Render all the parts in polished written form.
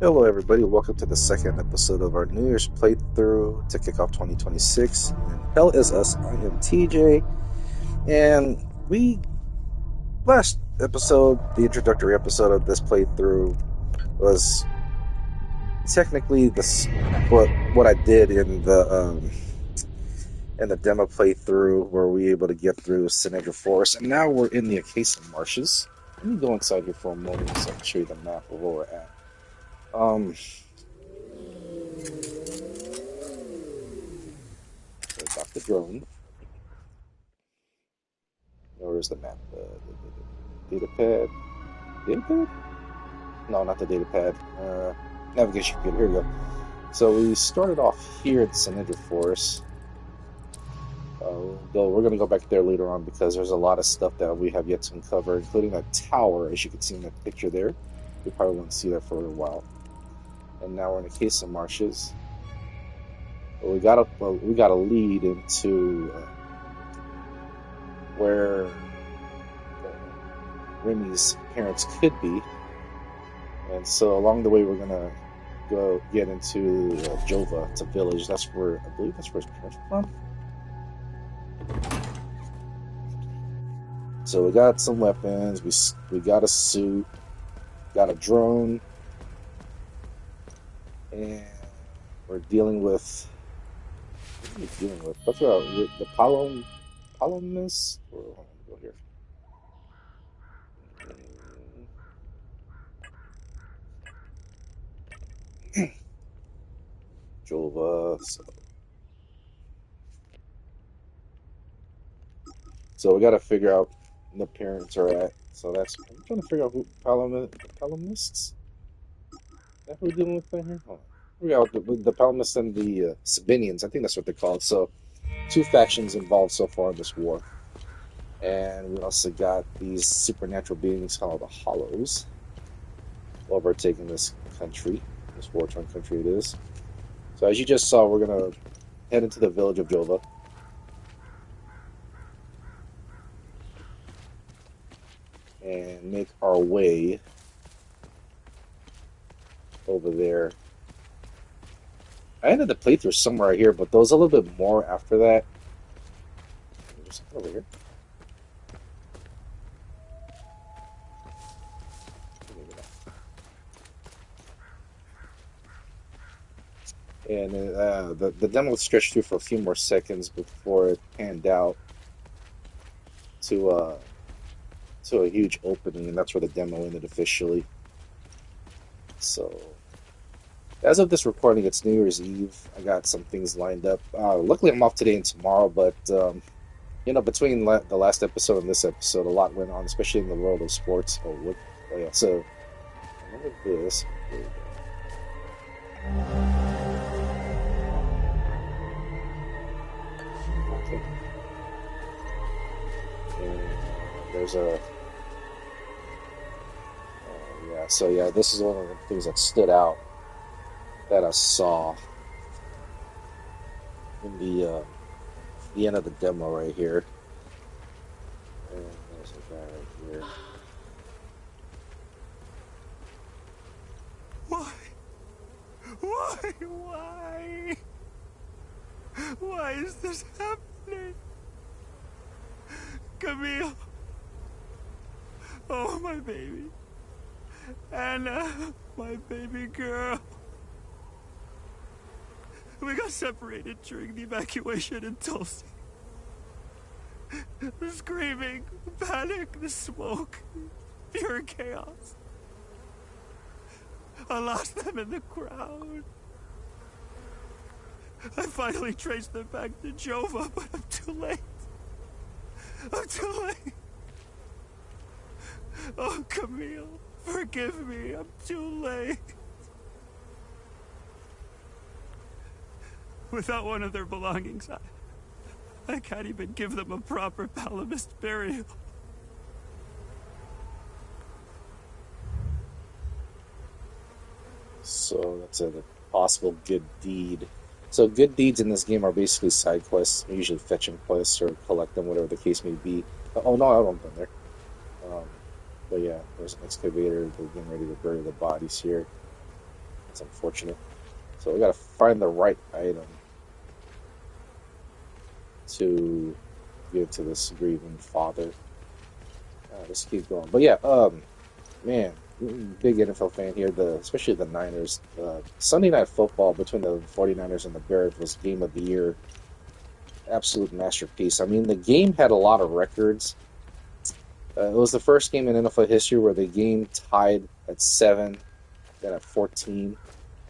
Hello, everybody. Welcome to the second episode of our New Year's playthrough to kick off 2026. And Hell is Us. I am TJ. And last episode, the introductory episode of this playthrough, was technically what I did in the demo playthrough, where we were able to get through Sinedra Forest. And now we're in the Acasa Marshes. Let me go inside here for a moment so I can show you the map of where we're at. About the drone. Where's the map? Data pad? Data pad? No, not the data pad. Navigation computer. Here we go. So we started off here at Sinedra Forest. Though we're going to go back there later on because there's a lot of stuff that we have yet to uncover, including that tower, as you can see in that picture there. We probably won't see that for a while. And now we're in the Acasa Marshes. But we got a lead into where Rémi's parents could be. And so along the way, we're going to go get into Jova. It's a village. I believe that's where his parents are from. So we got some weapons. We got a suit. Got a drone. And we're dealing with... What are we dealing with? What's the Palomists? Hold on, go here. Jova. So we got to figure out the parents are at. So I'm trying to figure out who Palomists. Is that who we're dealing with right here? Hold on. We got the Palomists and the Sabinians. I think that's what they're called. So two factions involved so far in this war. And we also got these supernatural beings called the Hollows overtaking this country, this war-torn country it is. So as you just saw, we're going to head into the village of Jova. And make our way over there. I ended the playthrough somewhere here, but there was a little bit more after that. Just over here. And the demo stretched through for a few more seconds before it panned out to a huge opening, and that's where the demo ended officially. So, as of this recording, it's New Year's Eve. I got some things lined up. Luckily, I'm off today and tomorrow, but between the last episode and this episode, a lot went on, especially in the world of sports. Oh yeah. So, look at this. Here we go. Okay. And there's a so yeah, this is one of the things that stood out that I saw in the end of the demo right here. And there's a guy right here. Why? Why? Why is this happening? Camille. Oh, my baby. Anna, my baby girl. We got separated during the evacuation in Tulsi. The screaming, panic, the smoke, pure chaos. I lost them in the crowd. I finally traced them back to Jova, but I'm too late. I'm too late. Oh, Camille, forgive me. I'm too late. Without one of their belongings, I can't even give them a proper Palomist burial. So that's a possible good deed. So good deeds in this game are basically side quests, usually fetching quests or collect them, whatever the case may be. Oh no, I don't done there. But yeah, there's an excavator. They're getting ready to bury the bodies here. It's unfortunate. So we gotta find the right item to give to this grieving father. Let's keep going. But yeah, man, big NFL fan here. Especially the Niners. Sunday Night Football between the 49ers and the Bears was game of the year. Absolute masterpiece. I mean, the game had a lot of records. It was the first game in NFL history where the game tied at 7, then at 14,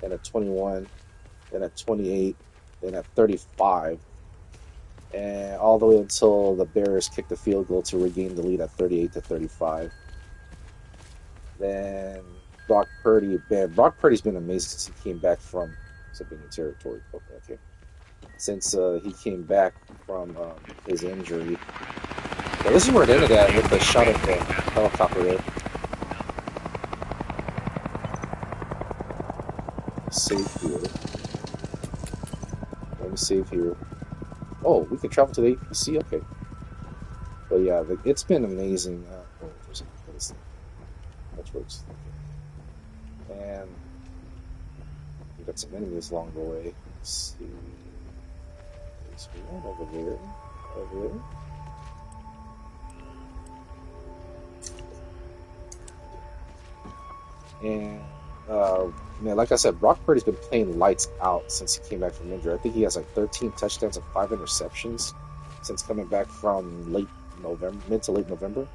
then at 21, then at 28, then at 35, and all the way until the Bears kicked the field goal to regain the lead at 38-35. Then Brock Purdy, man, Brock Purdy's been amazing since he came back from Sabinian territory. Okay. Since he came back from his injury. But this is where it ended at with the shot of the helicopter there. Save here. Let me save here. Oh, we can travel to the APC? Okay. But yeah, it's been amazing. There's this thing. That works. And we got some enemies along the way. Let's see. There's one over there. Over there. And man, like I said, Brock Purdy's been playing lights out since he came back from injury. I think he has like 13 touchdowns and 5 interceptions since coming back from mid to late November.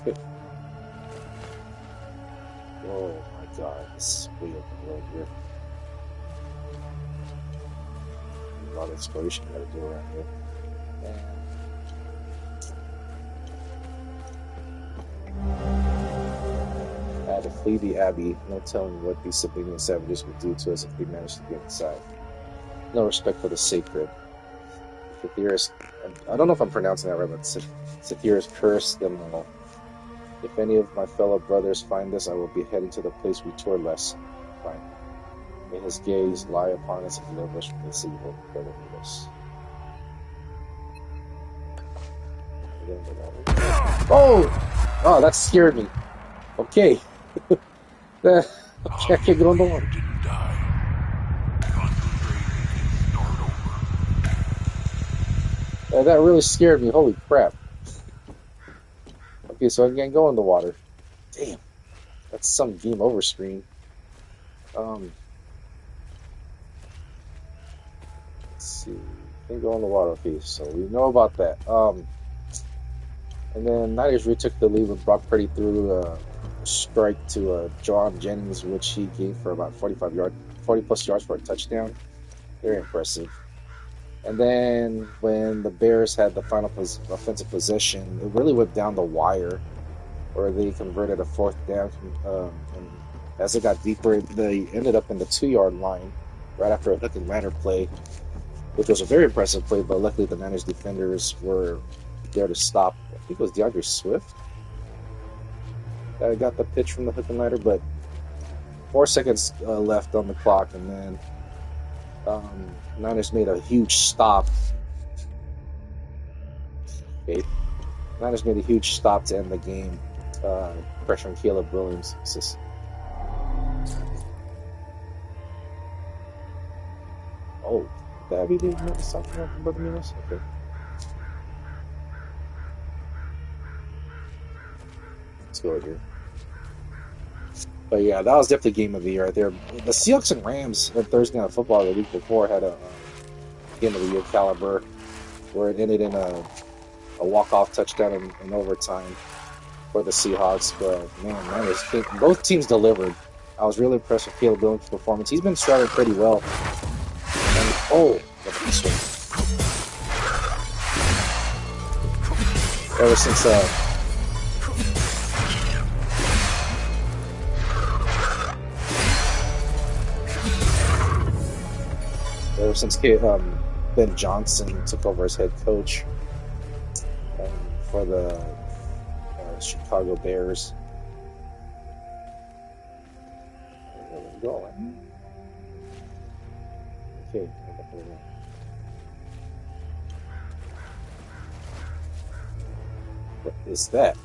Okay. Oh my God, this is way up the road here. A lot of exploration got to do around here. Had to flee the Abbey. No telling what these Sabinian savages would do to us if we managed to get inside. No respect for the sacred. Satyrus, I don't know if I'm pronouncing that right, but Satyrus cursed them all. If any of my fellow brothers find this, I will be heading to the place we tore last time. May his gaze lie upon us and deliver us from the sea of Palomists. Oh! Oh, that scared me. Okay. I can't get on the water. Didn't die. Start over. That really scared me. Holy crap. Okay, so I can't go in the water. Damn. That's some game over screen. Let's see. Can't go in the water. Okay, so we know about that. And then Niners retook the lead with Brock Purdy threw a strike to John Jennings, which he gave for about 40 plus yards for a touchdown. Very impressive. And then when the Bears had the final offensive possession, it really went down the wire, where they converted a 4th down. And as it got deeper, they ended up in the 2-yard line right after a hook and ladder play, which was a very impressive play, but luckily the Niners defenders were there to stop. I think it was DeAndre Swift that got the pitch from the hook and ladder, but 4 seconds left on the clock, and then Niners made a huge stop. Okay. Niners made a huge stop to end the game, pressuring Caleb Williams. Oh, that we didn't notice something from Brother Munoz? Okay. Let's go here. But yeah, that was definitely game of the year right there. The Seahawks and Rams on Thursday Night Football the week before had a game of the year caliber, where it ended in a walk-off touchdown in overtime for the Seahawks. But man, both teams delivered. I was really impressed with Caleb Williams' performance. He's been starting pretty well. And, ever since Ben Johnson took over as head coach for the Chicago Bears. There we go. Okay. What is that?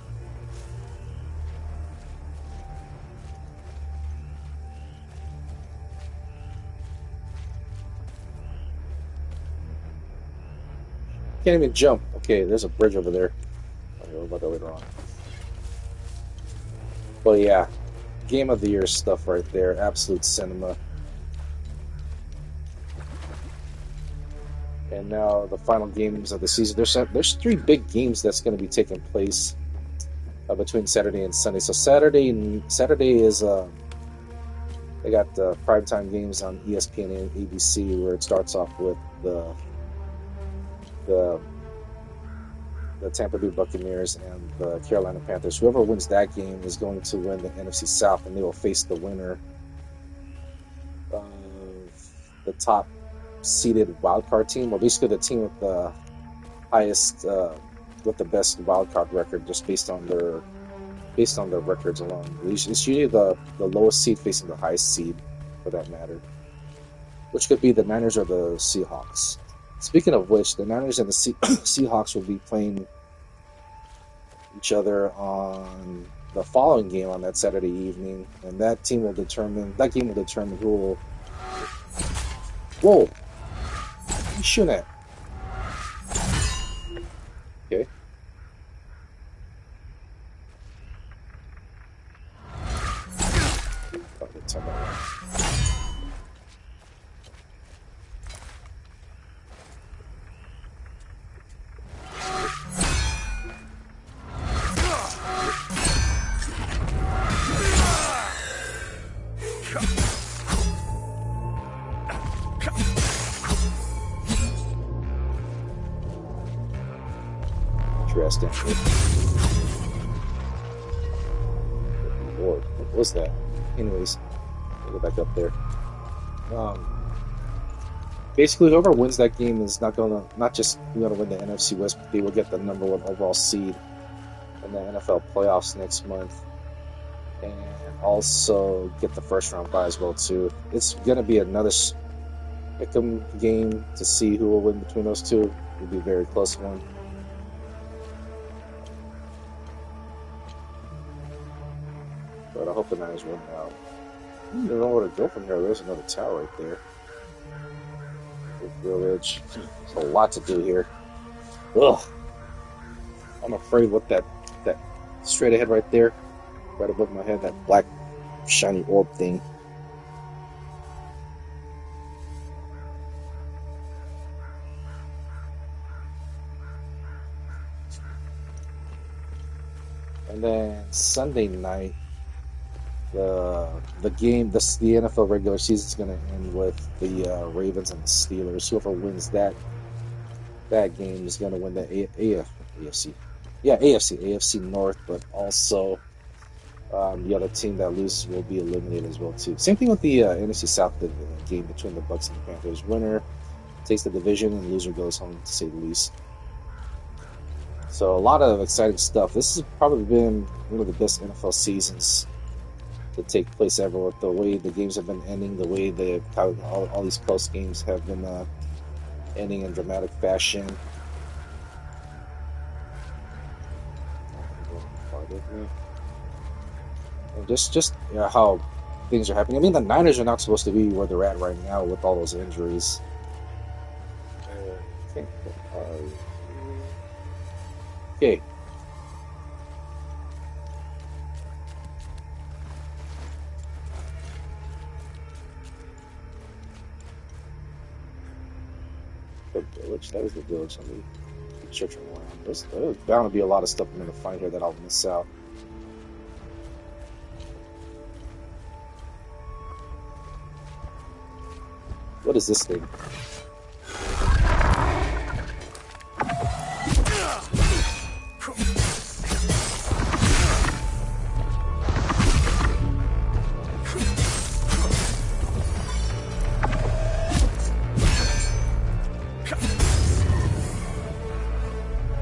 Can't even jump. Okay, there's a bridge over there. I'll hear about that later on. But yeah, game of the year stuff right there. Absolute cinema. And now the final games of the season. There's three big games that's going to be taking place between Saturday and Sunday. So Saturday is they got primetime games on ESPN and ABC, where it starts off with the the Tampa Bay Buccaneers and the Carolina Panthers. Whoever wins that game is going to win the NFC South, and they will face the winner of the top seeded wildcard team, or basically the team with the highest, with the best wildcard record, just based on their records alone. It's usually the lowest seed facing the highest seed, for that matter, which could be the Niners or the Seahawks. Speaking of which, the Niners and the Seahawks will be playing each other on the following game on that Saturday evening, and that game will determine who will. Whoa! What are you shooting at? Okay. Interesting. Lord, what was that? Anyways, we'll go back up there. Basically, whoever wins that game is not just gonna win the NFC West, but they will get the number one overall seed in the NFL playoffs next month, and also get the first round bye as well too. It's gonna be another pick'em game to see who will win between those two. It'll be a very close one. But I hope the Niners win out. I don't know where to go from here. There's another tower right there. Village. There's a lot to do here. Ugh. I'm afraid what that straight ahead right there, right above my head, that black shiny orb thing. And then Sunday night, the game, the NFL regular season is going to end with the Ravens and the Steelers. Whoever wins that game is going to win the AFC. Yeah, AFC North, but also the other team that loses will be eliminated as well too. Same thing with the NFC South game between the Bucs and the Panthers. Winner takes the division, and loser goes home, to say the least. So a lot of exciting stuff. This has probably been one of the best NFL seasons to take place ever, with the way the games have been ending, the way all these close games have been ending in dramatic fashion. And just how things are happening. I mean, the Niners are not supposed to be where they're at right now with all those injuries. Okay. The village. That is the village. Let me keep searching around. There's bound to be a lot of stuff I'm going to find here that I'll miss out. What is this thing?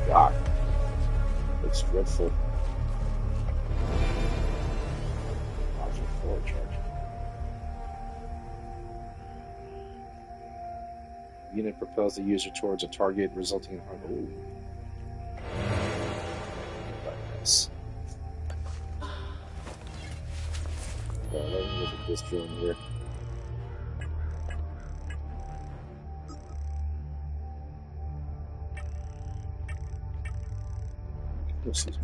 God, looks dreadful. Roger, forward charge. Unit propels the user towards a target, resulting in harm. Ooh. Nice. Let me look at this drone here. Excuse me.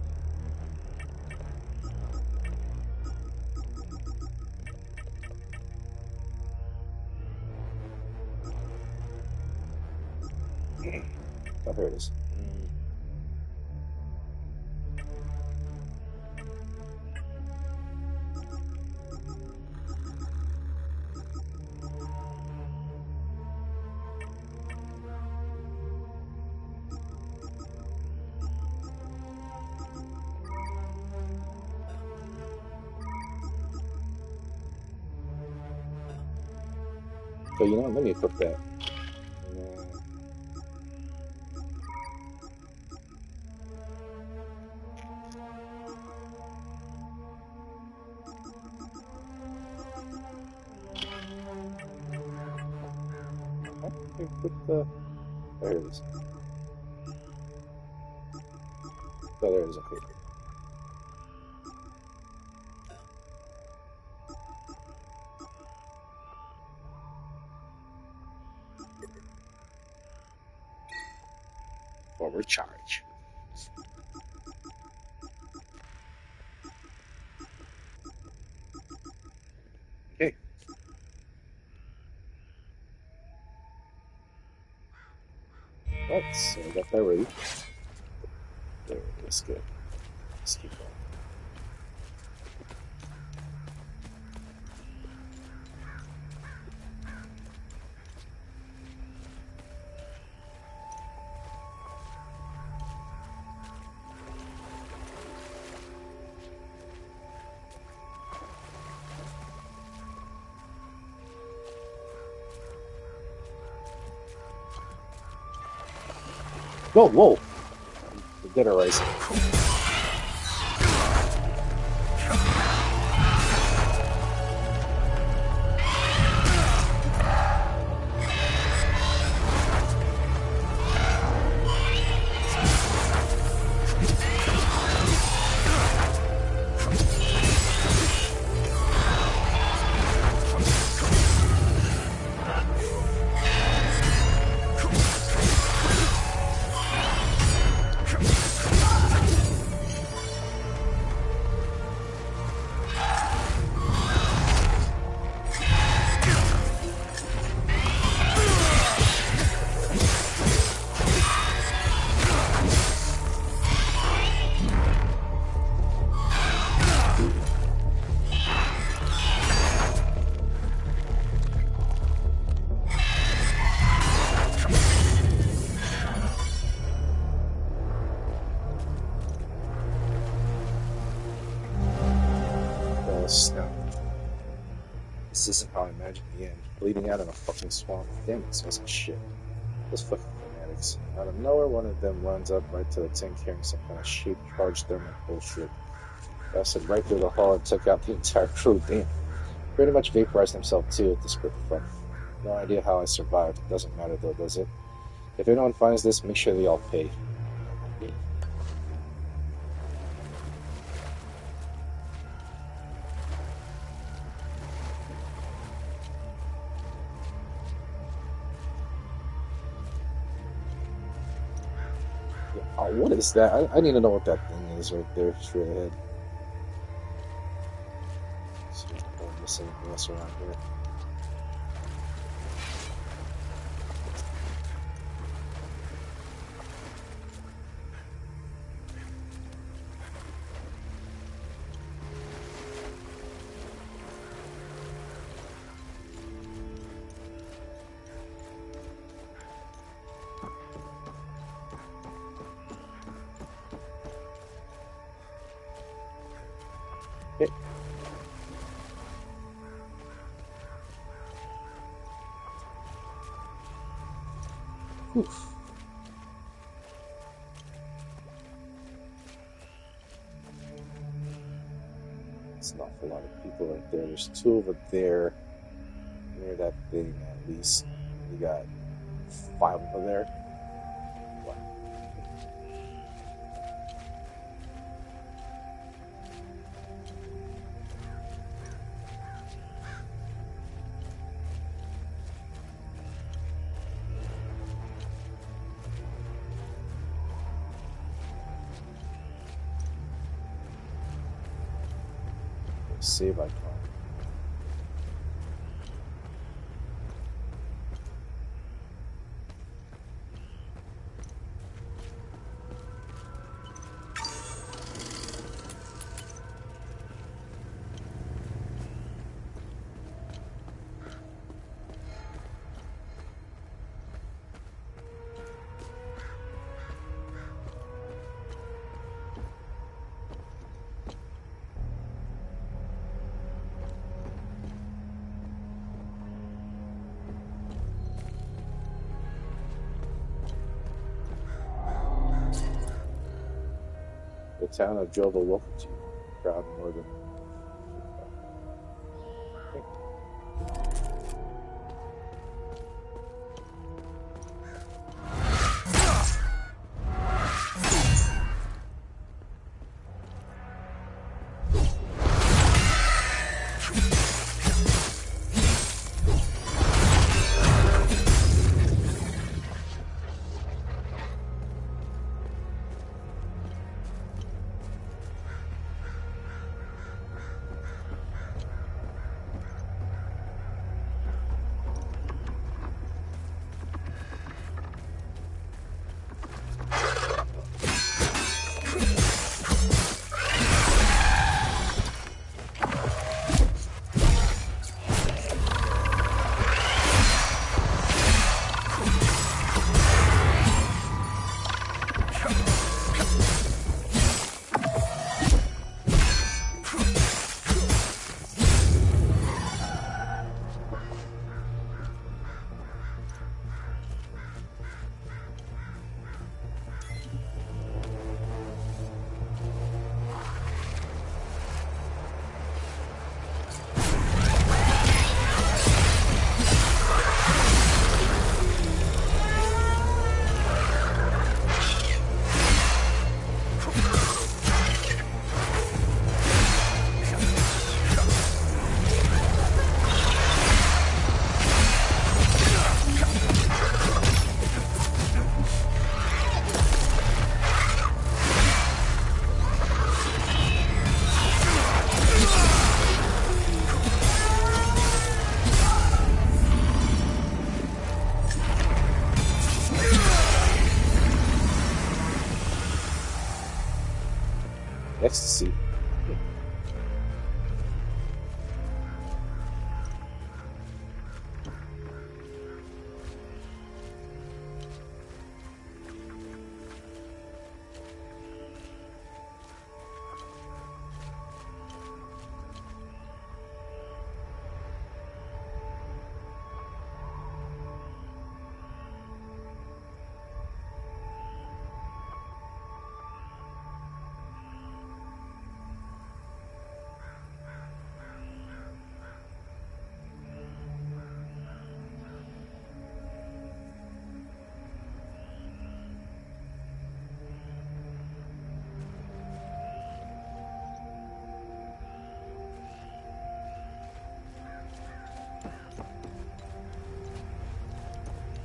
Oh, here it is. So, you know, let me equip that. Equip the. There it is. Oh, there it is. Okay. Forward charge. Okay. Right, so I got that ready. There it is. Good. Let's keep going. Whoa, whoa! The dead are rising. Snap. This isn't how I imagined the end. Bleeding out in a fucking swamp. Damn, it smells like shit. Those fucking fanatics. Out of nowhere, one of them runs up right to the tank carrying some kind of shape-charged thermal bullshit. Blasted right through the hull and took out the entire crew. Damn. Pretty much vaporized himself too at the script front. No idea how I survived. Doesn't matter though, does it? If anyone finds this, make sure they all pay. Oh, what is that? I need to know what that thing is right there, straight ahead. See if I don't miss anything else around here. Okay. Oof. It's an awful lot of people right there. There's two over there near that thing at least. We got 5 over there. Wow. Save icon. The town of Jova welcomes you. Proud northern. Ecstasy.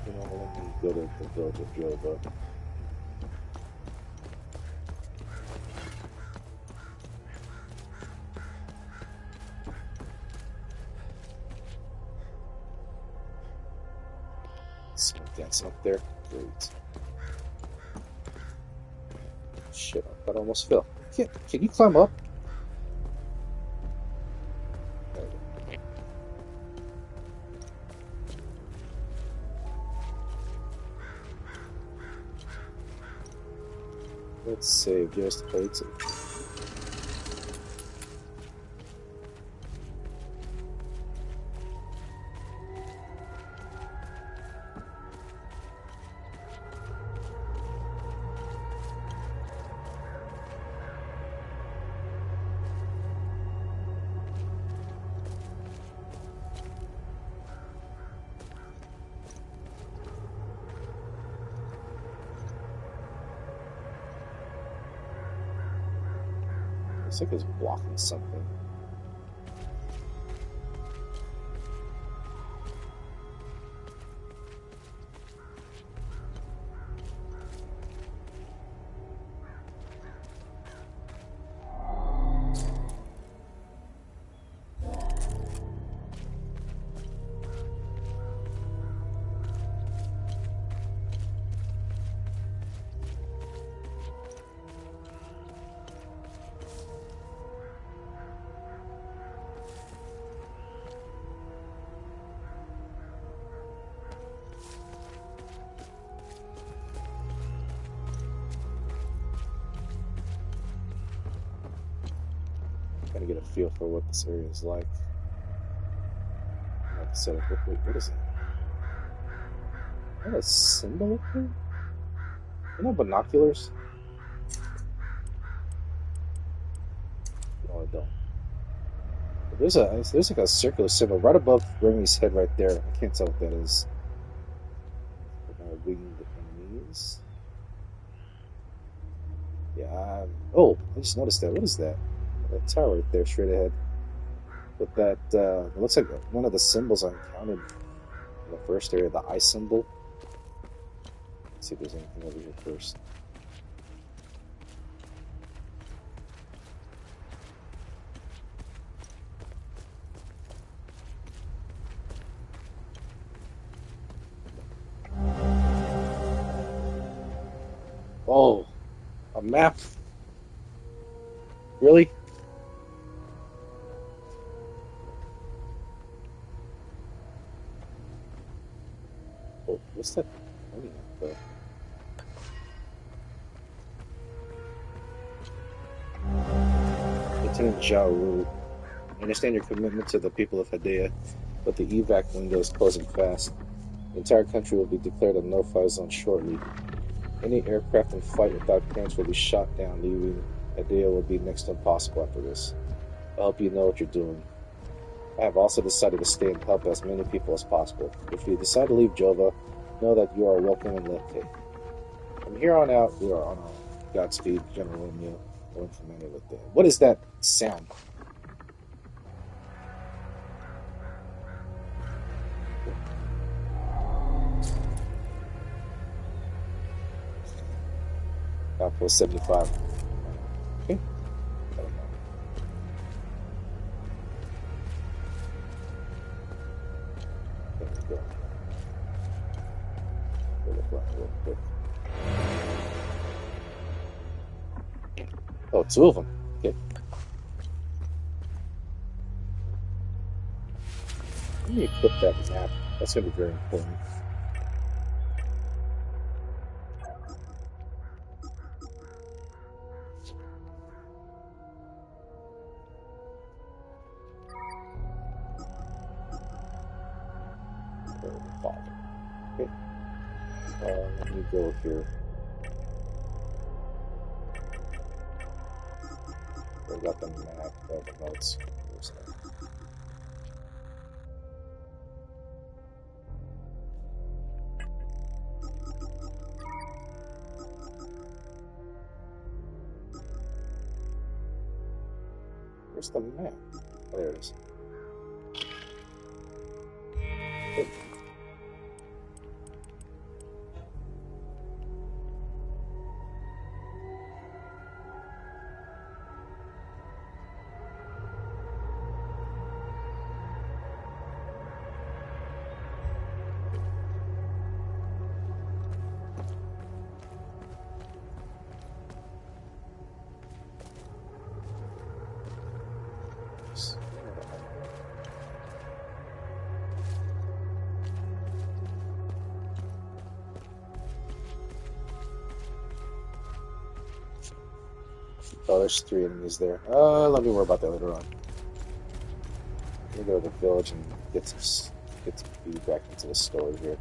You know, let me go to the village of Jova. Someone dancing up there. Great. Shit, I thought I almost fell. Can you climb up? There we go. Let's save just plates. Looks like it's blocking something. Trying to get a feel for what this area is like. Like I said, wait, what is that? Is that a symbol up there? You know binoculars? No, I don't. But there's like a circular symbol right above Rémi's head right there. I can't tell what that is. Winged enemies. Yeah. Oh, I just noticed that. What is that? That tower right there, straight ahead. With that, it looks like one of the symbols I encountered in the first area, the eye symbol. Let's see if there's anything over here first. Oh, a map? Really? Oh, what's that pointing at, though? Lieutenant Zhao, I understand your commitment to the people of Hadea, but the evac window is closing fast. The entire country will be declared a no-fly zone shortly. Any aircraft in flight without clearance will be shot down, leaving Hadea will be next to impossible after this. I hope you know what you're doing. I have also decided to stay and help as many people as possible. If you decide to leave Jova, know that you are welcome in Lefty. From here on out, we are on our own. Godspeed, General O'Neill. Going from any with that. What is that sound? Outpost 75. Okay. I don't know. There we go. We'll look around real quick. Oh, two of them. Okay. Let me equip that map. That's going to be very important. Okay. Let me go here. I got the map of the notes. Where's the map? Oh, there it is. Okay. Oh, there's 3 enemies there. Let me worry about that later on. Let me go to the village and get some feed back into the story here.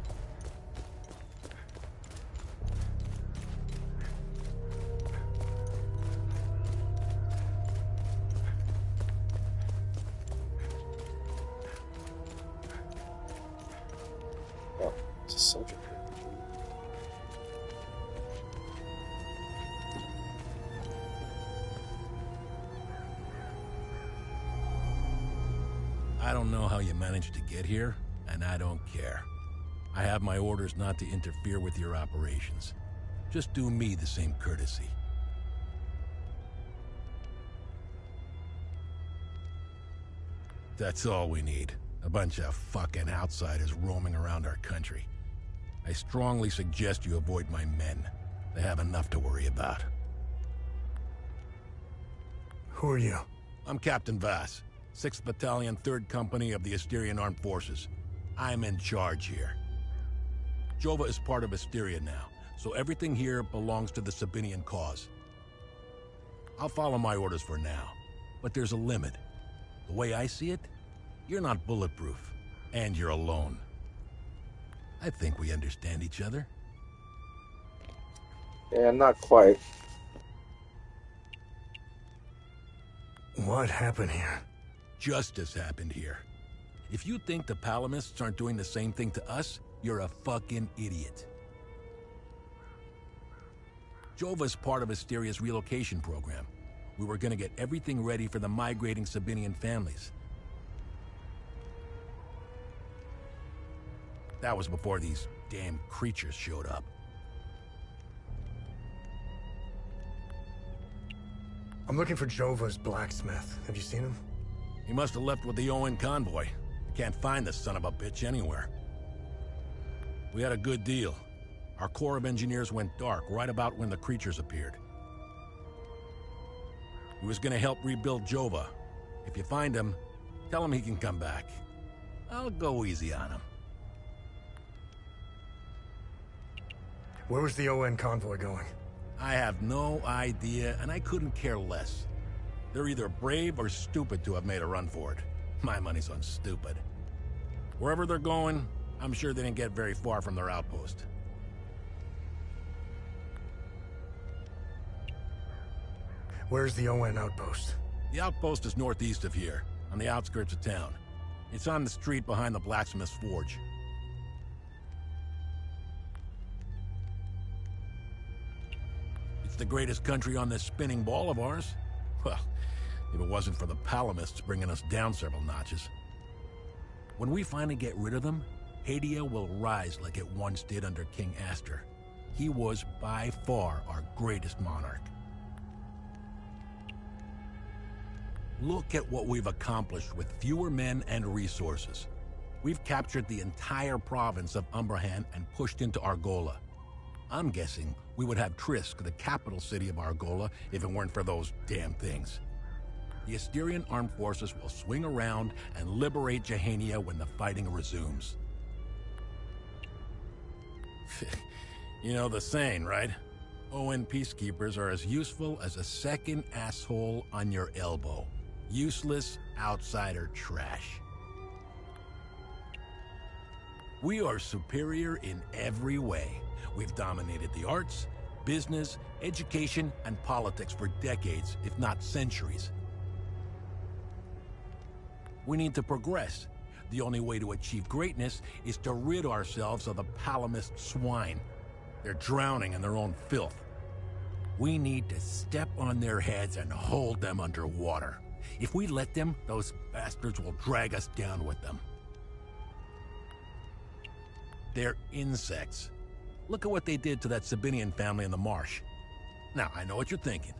Oh, it's a soldier. I don't know how you managed to get here, and I don't care. I have my orders not to interfere with your operations. Just do me the same courtesy. That's all we need. A bunch of fucking outsiders roaming around our country. I strongly suggest you avoid my men. They have enough to worry about. Who are you? I'm Captain Vass, 6th Battalion, 3rd Company of the Asterian Armed Forces. I'm in charge here. Jova is part of Asteria now, so everything here belongs to the Sabinian cause. I'll follow my orders for now. But there's a limit. The way I see it, you're not bulletproof, and you're alone. I think we understand each other. Yeah, not quite. What happened here? Justice happened here. If you think the Palomists aren't doing the same thing to us, you're a fucking idiot. Jova's part of Asteria's relocation program. We were gonna get everything ready for the migrating Sabinian families. That was before these damn creatures showed up. I'm looking for Jova's blacksmith. Have you seen him? He must have left with the UN convoy. Can't find the son of a bitch anywhere. We had a good deal. Our Corps of Engineers went dark right about when the creatures appeared. He was gonna help rebuild Jova. If you find him, tell him he can come back. I'll go easy on him. Where was the UN convoy going? I have no idea, and I couldn't care less. They're either brave or stupid to have made a run for it. My money's on stupid. Wherever they're going, I'm sure they didn't get very far from their outpost. Where's the UN outpost? The outpost is northeast of here, on the outskirts of town. It's on the street behind the blacksmith's forge. It's the greatest country on this spinning ball of ours. Well, if it wasn't for the Palomists bringing us down several notches. When we finally get rid of them, Hadia will rise like it once did under King Astor. He was by far our greatest monarch. Look at what we've accomplished with fewer men and resources. We've captured the entire province of Umbrahan and pushed into Argola. I'm guessing we would have Trisk, the capital city of Argola, if it weren't for those damn things. The Asterian armed forces will swing around and liberate Jahania when the fighting resumes. You know the saying, right? UN peacekeepers are as useful as a second asshole on your elbow. Useless outsider trash. We are superior in every way. We've dominated the arts, business, education, and politics for decades, if not centuries. We need to progress. The only way to achieve greatness is to rid ourselves of the Palomist swine. They're drowning in their own filth. We need to step on their heads and hold them underwater. If we let them, those bastards will drag us down with them. They're insects. Look at what they did to that Sabinian family in the marsh. Now, I know what you're thinking.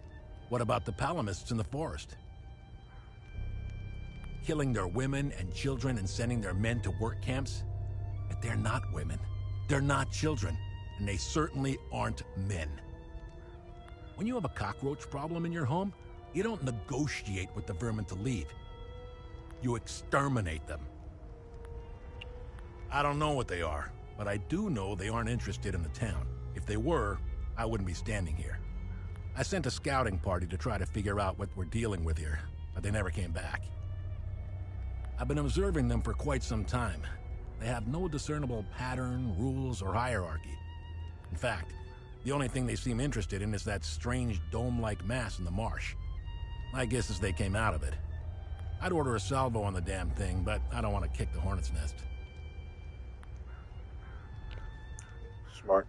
What about the Palomists in the forest? Killing their women and children and sending their men to work camps? But they're not women. They're not children. And they certainly aren't men. When you have a cockroach problem in your home, you don't negotiate with the vermin to leave. You exterminate them. I don't know what they are, but I do know they aren't interested in the town. If they were, I wouldn't be standing here. I sent a scouting party to try to figure out what we're dealing with here, but they never came back. I've been observing them for quite some time. They have no discernible pattern, rules, or hierarchy. In fact, the only thing they seem interested in is that strange dome-like mass in the marsh. My guess is they came out of it. I'd order a salvo on the damn thing, but I don't want to kick the hornet's nest. Smart.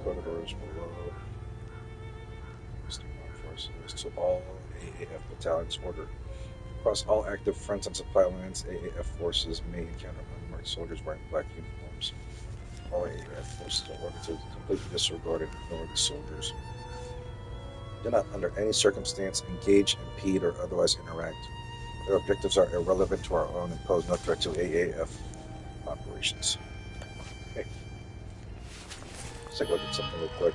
Corridors below. Forces to all AAF battalions ordered. Across all active fronts and supply lines, AAF forces may encounter unmarked soldiers wearing black uniforms. All AAF forces are ordered to completely disregard and ignore the soldiers. Do not, under any circumstance, engage, impede, or otherwise interact. Their objectives are irrelevant to our own and pose no threat to AAF operations. Okay. Let's take a look at something real quick.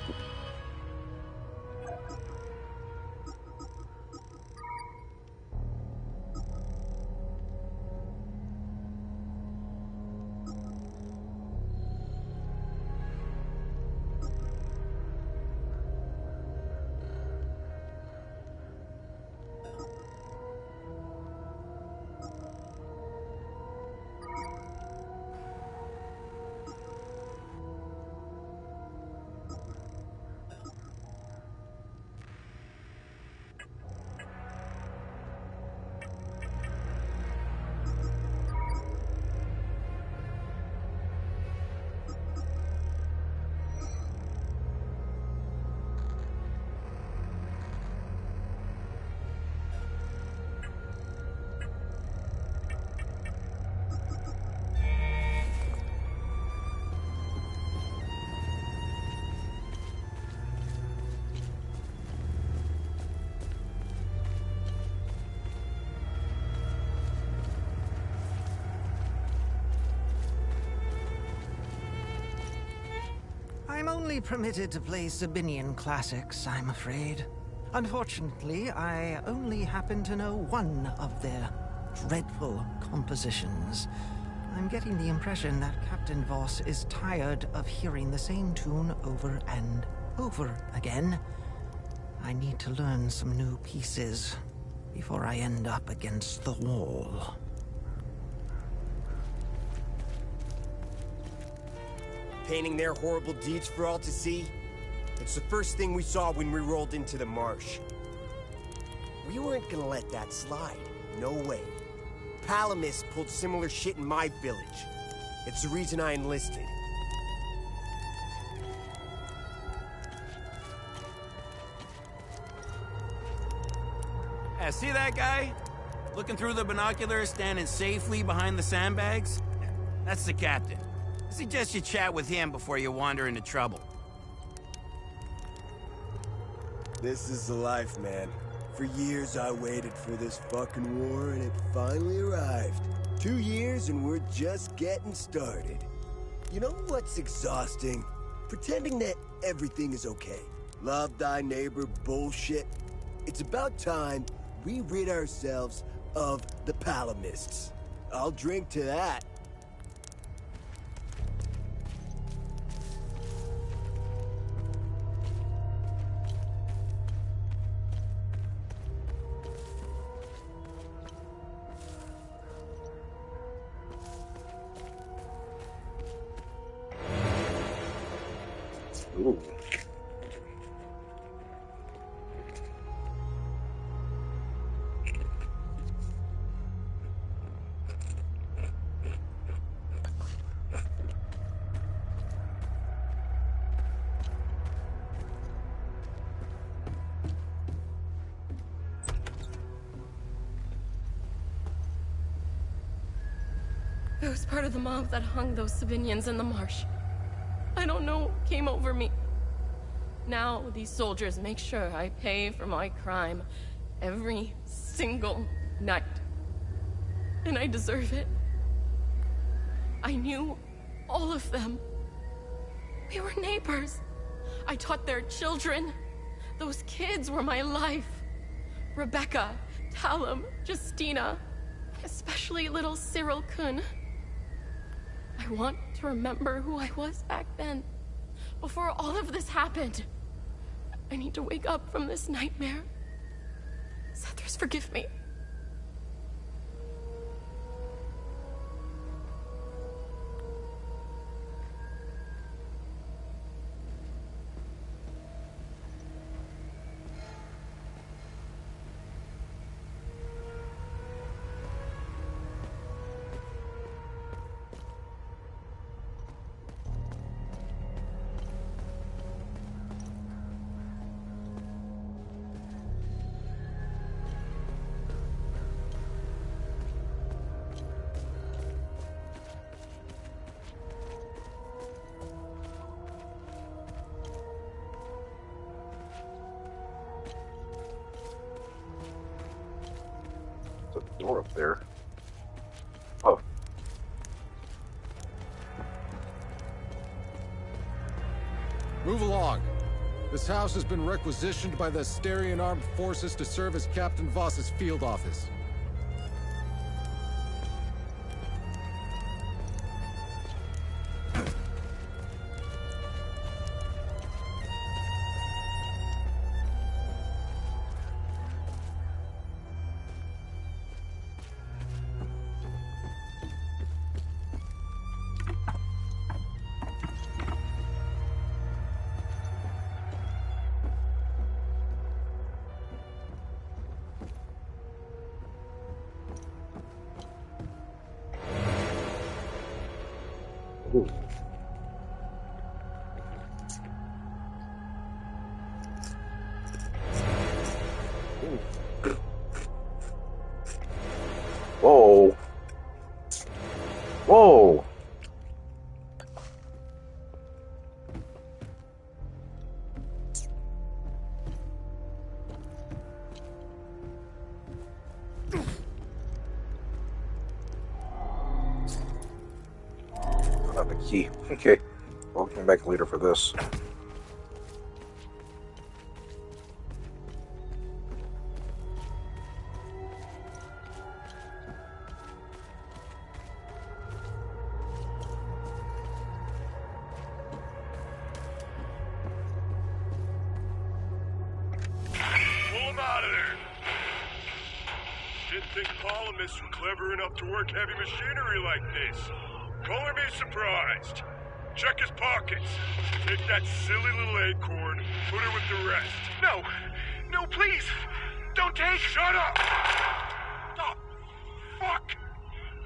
I'm only permitted to play Sabinian classics, I'm afraid. Unfortunately, I only happen to know one of their dreadful compositions. I'm getting the impression that Captain Voss is tired of hearing the same tune over and over again. I need to learn some new pieces before I end up against the wall. Painting their horrible deeds for all to see? It's the first thing we saw when we rolled into the marsh. We weren't gonna let that slide. No way. Palomists pulled similar shit in my village. It's the reason I enlisted. See that guy? Looking through the binoculars, standing safely behind the sandbags? That's the captain. I suggest you chat with him before you wander into trouble. This is the life, man. For years I waited for this fucking war, and it finally arrived. 2 years and we're just getting started. You know what's exhausting? Pretending that everything is okay. Love thy neighbor bullshit. It's about time we rid ourselves of the Palomists. I'll drink to that. Ooh. I was part of the mob that hung those Sabinians in the marsh. I don't know what came over me. Now these soldiers make sure I pay for my crime every single night. And I deserve it. I knew all of them. We were neighbors. I taught their children. Those kids were my life. Rebecca, Talum, Justina, especially little Cyril Kun. I want to remember who I was back then, before all of this happened. I need to wake up from this nightmare. Sethers, forgive me. There's a door up there. Oh. Move along. This house has been requisitioned by the Asterian Armed Forces to serve as Captain Voss's field office. Ooh. Whoa. Whoa. Not the key. Okay. I'll come back later for this. Didn't think Palomists were clever enough to work heavy machinery like this. Color me surprised. Check his pockets. Take that silly little acorn, put her with the rest. No! No, please! Don't take... Shut up! Oh, fuck!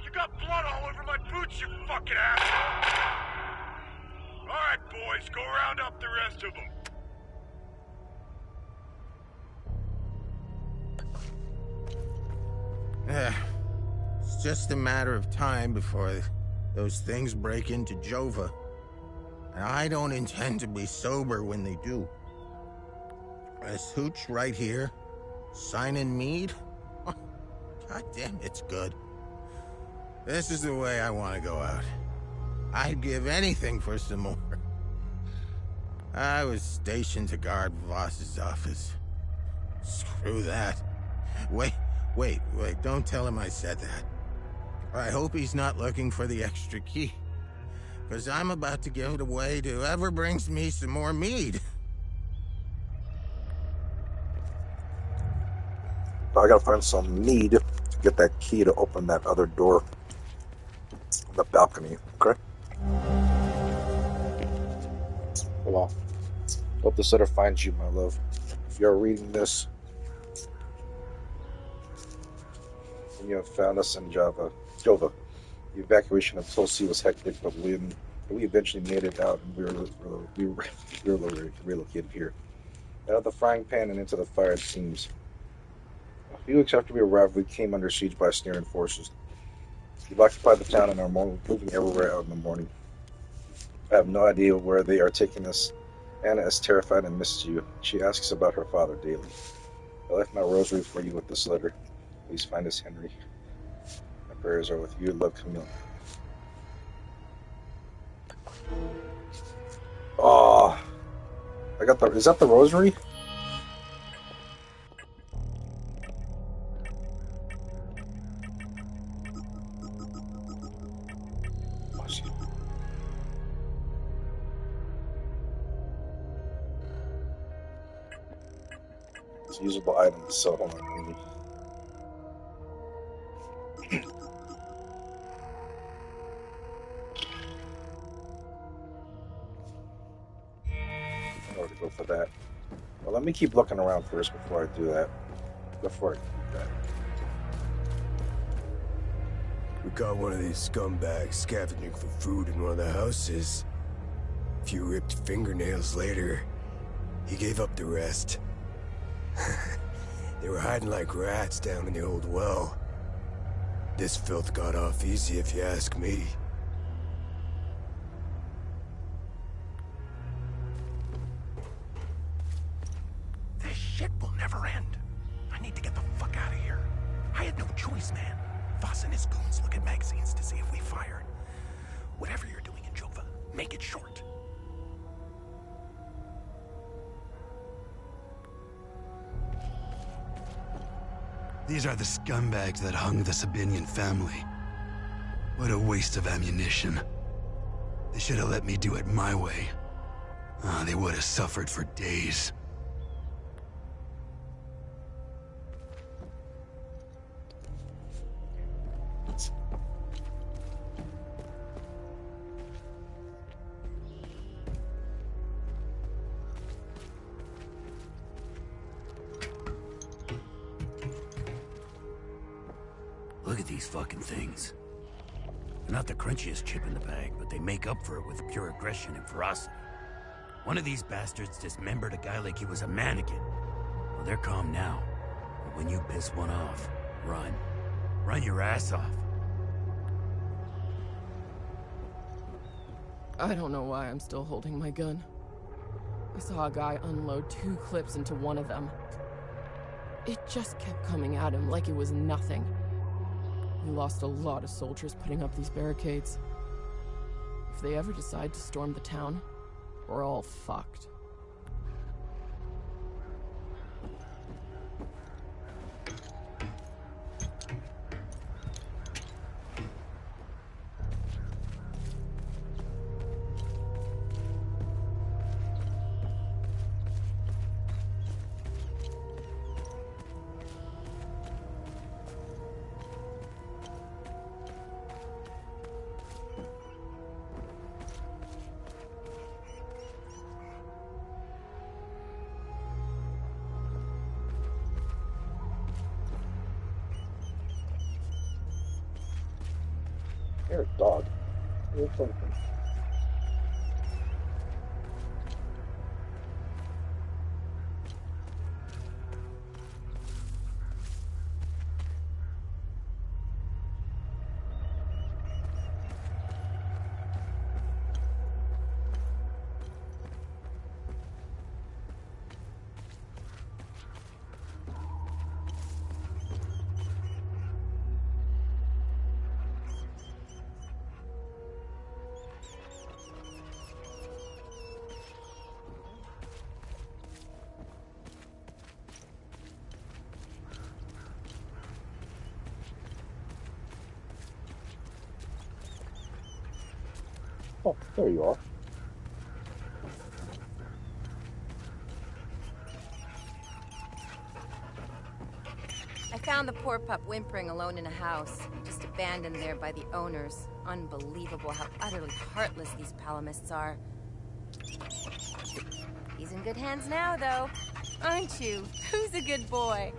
You got blood all over my boots, you fucking asshole! Alright, boys, go round up the rest of them. It's just a matter of time before those things break into Jova. And I don't intend to be sober when they do. This hooch right here, signing mead? Oh, God damn, it's good. This is the way I want to go out. I'd give anything for some more. I was stationed to guard Voss's office. Screw that. Wait, don't tell him I said that. I hope he's not looking for the extra key. Because I'm about to give it away to whoever brings me some more mead. I gotta find some mead to get that key to open that other door on the balcony, okay? Well, hope this letter finds you, my love. If you're reading this, and you have found us in Jova. The evacuation of Tulsi was hectic, but we eventually made it out, and we were relocated here. Out of the frying pan and into the fire, it seems. A few weeks after we arrived, we came under siege by Asterian forces. We've occupied the town and are moving everywhere out in the morning. I have no idea where they are taking us. Anna is terrified and misses you. She asks about her father daily. I left my rosary for you with this letter. Please find us, Henry. My prayers are with you. Love, Camille. Oh, I got the. Is that the rosary? It's a usable item, so hold on. To go for that. Well, let me keep looking around first before I do that. Before I do that. We got one of these scumbags scavenging for food in one of the houses. A few ripped fingernails later, he gave up the rest. They were hiding like rats down in the old well. This filth got off easy if you ask me. Shit will never end. I need to get the fuck out of here. I had no choice, man. Voss and his goons look at magazines to see if we fired. Whatever you're doing in Jova, make it short. These are the scumbags that hung the Sabinian family. What a waste of ammunition. They should have let me do it my way. They would have suffered for days. Look at these fucking things. They're not the crunchiest chip in the bag, but they make up for it with pure aggression and ferocity. One of these bastards dismembered a guy like he was a mannequin. Well, they're calm now. But when you piss one off, run. Run your ass off. I don't know why I'm still holding my gun. I saw a guy unload 2 clips into one of them. It just kept coming at him like it was nothing. We lost a lot of soldiers putting up these barricades. If they ever decide to storm the town, we're all fucked. You're a dog. You're something. Oh, there you are. I found the poor pup whimpering alone in a house, just abandoned there by the owners. Unbelievable how utterly heartless these Palomists are. He's in good hands now, though. Aren't you? Who's a good boy?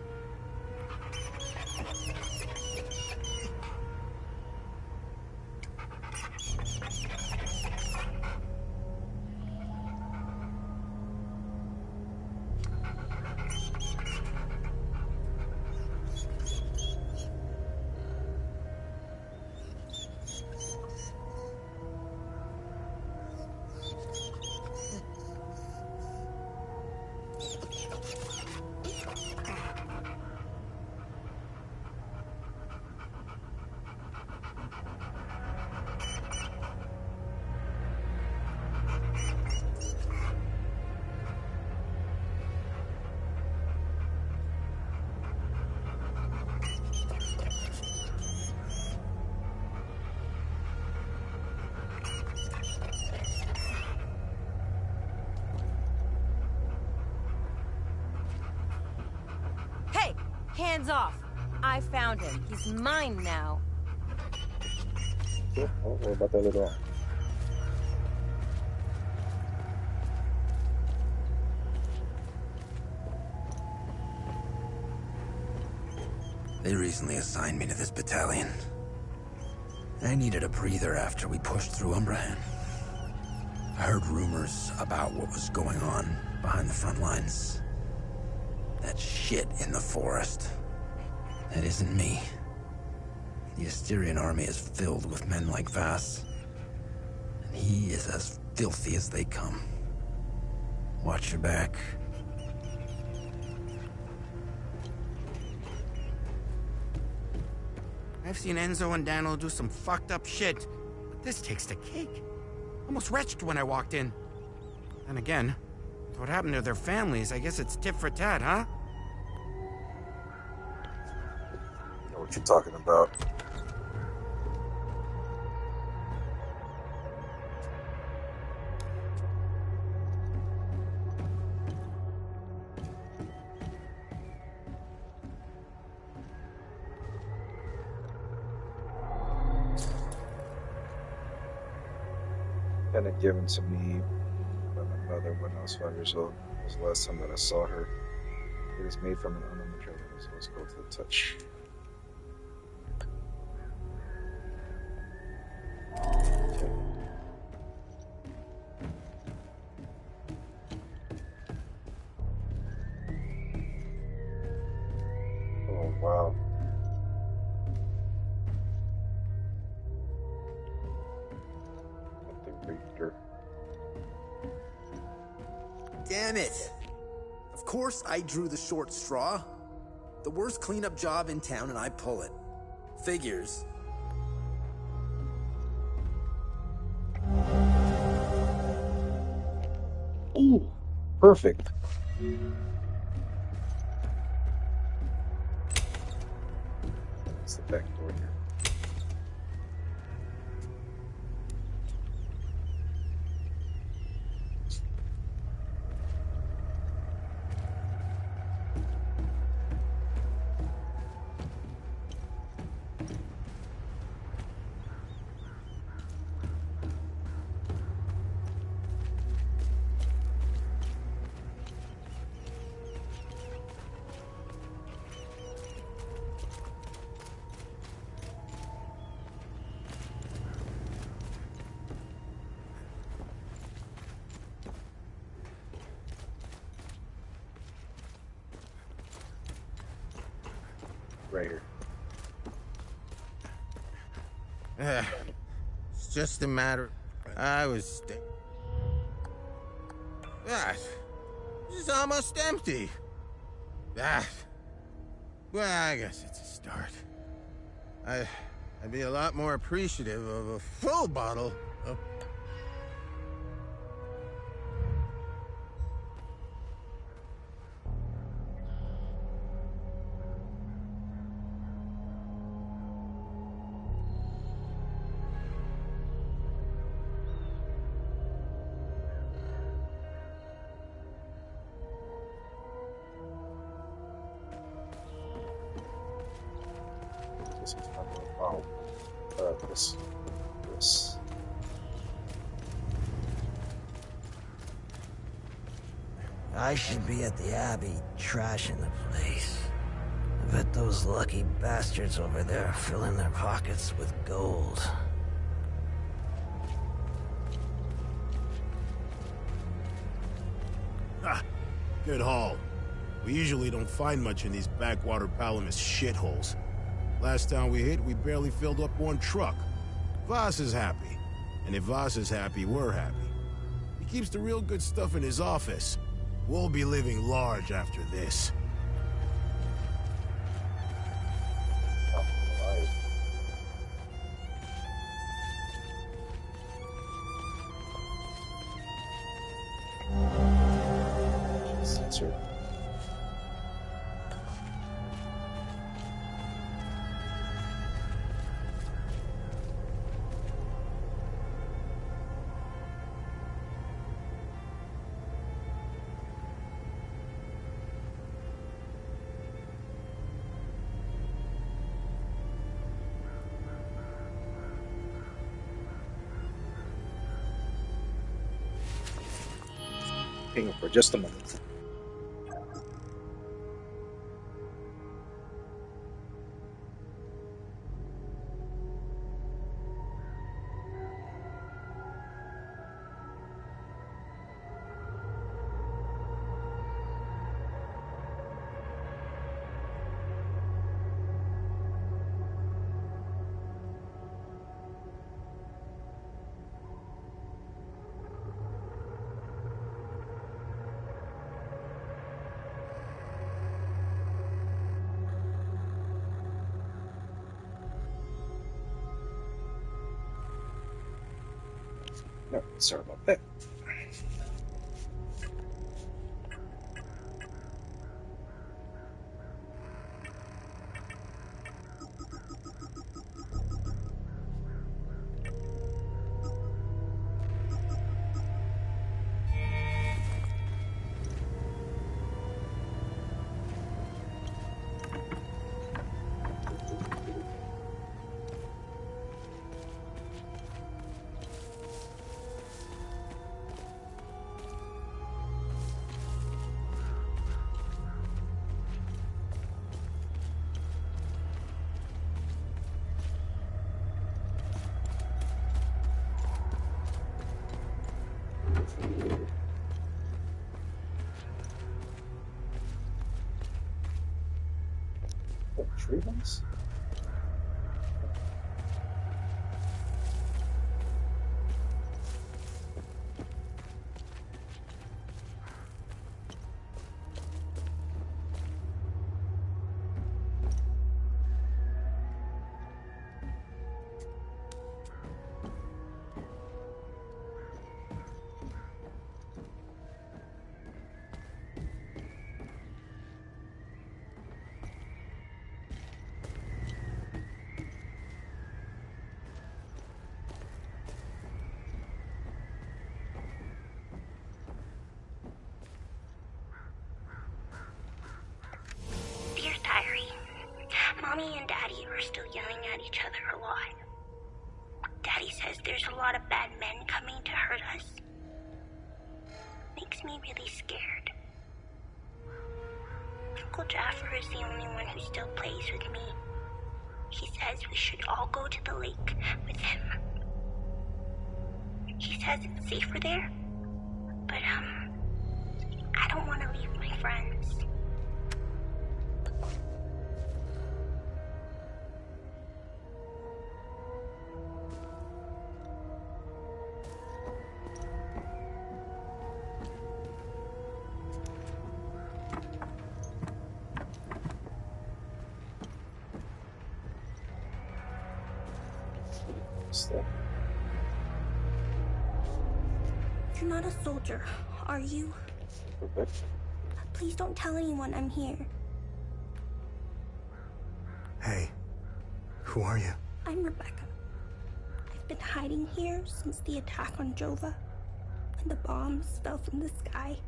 Hands off! I found him. He's mine now. Oh, what about that later on? They recently assigned me to this battalion. I needed a breather after we pushed through Umbrahan. I heard rumors about what was going on behind the front lines. That shit in the forest. That isn't me. The Asterian army is filled with men like Vass. And he is as filthy as they come. Watch your back. I've seen Enzo and Daniel do some fucked up shit, but this takes the cake. Almost retched when I walked in. And again, with what happened to their families, I guess it's tit for tat, huh? I know what you're talking about. Kind of given to me by my mother when I was 5 years old. It was the last time that I saw her. It is made from an unknown material that is always cold to the touch. Okay. Oh, wow. Damn it! Of course I drew the short straw. The worst cleanup job in town and I pull it. Figures. Perfect. It's the back door here. Right here. It's just a matter. I was. That. This is almost empty. That. Well, I guess it's a start. I'd be a lot more appreciative of a full bottle of. This is not going to follow. This. I should be at the Abbey, trashing the place. I bet those lucky bastards over there are filling their pockets with gold. Ha! Good haul. We usually don't find much in these backwater Palomist shitholes. Last time we hit, we barely filled up one truck. Voss is happy. And if Voss is happy, we're happy. He keeps the real good stuff in his office. We'll be living large after this. Sensor. Hang on for just a moment. No, sorry about that. Tree ones? and Daddy are still yelling at each other a lot. Daddy says there's a lot of bad men coming to hurt us. Makes me really scared. Uncle Jaffer is the only one who still plays with me. He says we should all go to the lake with him. He says it's safer there, but I don't want to leave my friends. You're not a soldier, are you? Please don't tell anyone I'm here. Hey, who are you? I'm Rebecca. I've been hiding here since the attack on Jova. When the bombs fell from the sky,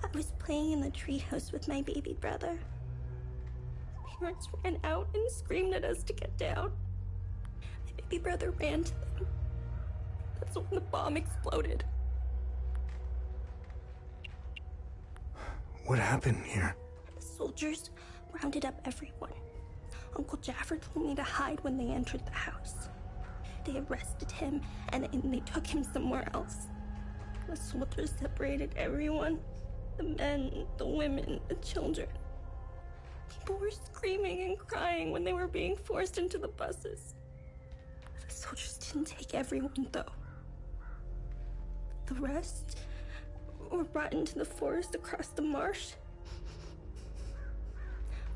I was playing in the treehouse with my baby brother. Parents ran out and screamed at us to get down. My baby brother ran to them. That's when the bomb exploded. What happened here? The soldiers rounded up everyone. Uncle Jaffer told me to hide when they entered the house. They arrested him and they took him somewhere else. The soldiers separated everyone. The men, the women, the children. People were screaming and crying when they were being forced into the buses. The soldiers didn't take everyone, though. The rest were brought into the forest across the marsh.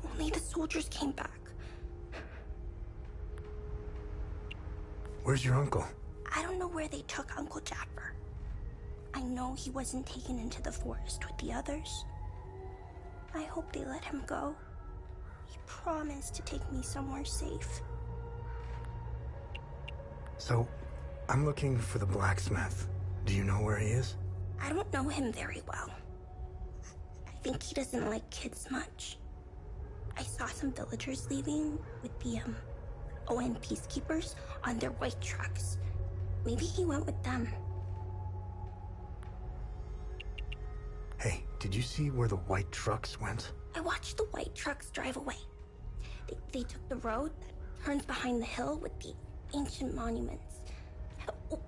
Only the soldiers came back. Where's your uncle? I don't know where they took Uncle Jaffer. I know he wasn't taken into the forest with the others. I hope they let him go. He promised to take me somewhere safe. So, I'm looking for the blacksmith. Do you know where he is? I don't know him very well. I think he doesn't like kids much. I saw some villagers leaving with the ON peacekeepers on their white trucks. Maybe he went with them. Hey, did you see where the white trucks went? I watched the white trucks drive away. They took the road that turns behind the hill with the ancient monuments.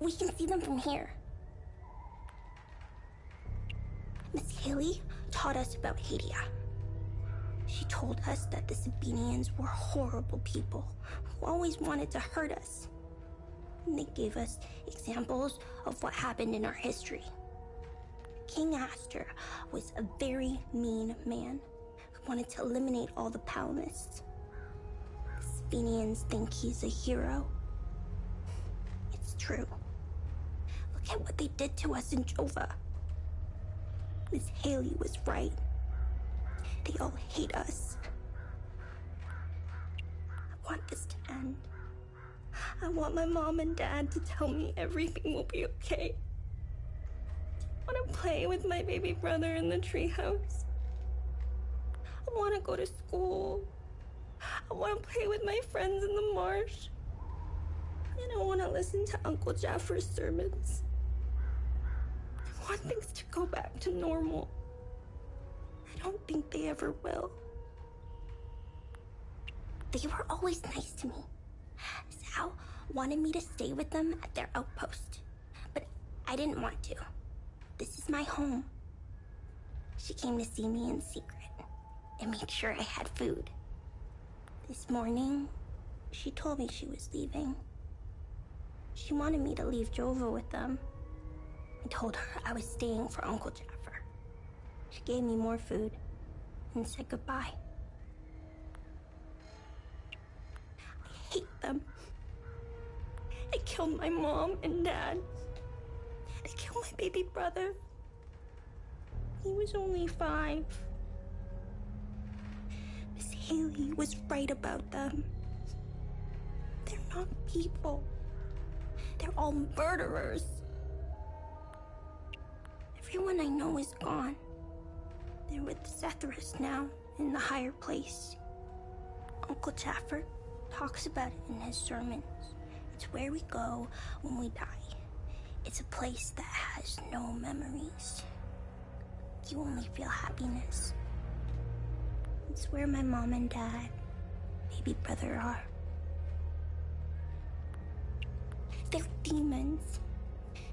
We can see them from here. Miss Haley taught us about Hadia. She told us that the Sabinians were horrible people who always wanted to hurt us. And they gave us examples of what happened in our history. King Astor was a very mean man who wanted to eliminate all the Palomists. The Sabinians think he's a hero. It's true. Look at what they did to us in Jova. Miss Haley was right. They all hate us. I want this to end. I want my mom and dad to tell me everything will be okay. I want to play with my baby brother in the treehouse. I want to go to school. I want to play with my friends in the marsh. And I want to listen to Uncle Jaffer's sermons. I want things to go back to normal. I don't think they ever will. They were always nice to me. Sal wanted me to stay with them at their outpost, but I didn't want to. This is my home. She came to see me in secret and made sure I had food. This morning, she told me she was leaving. She wanted me to leave Jova with them. I told her I was staying for Uncle Jaffer. She gave me more food and said goodbye. I hate them. They killed my mom and dad. They killed my baby brother. He was only 5. Miss Haley was right about them. They're not people. They're all murderers. Everyone I know is gone. They're with Zethris now, in the higher place. Uncle Chafford talks about it in his sermons. It's where we go when we die. It's a place that has no memories. You only feel happiness. It's where my mom and dad, baby brother are. They're demons.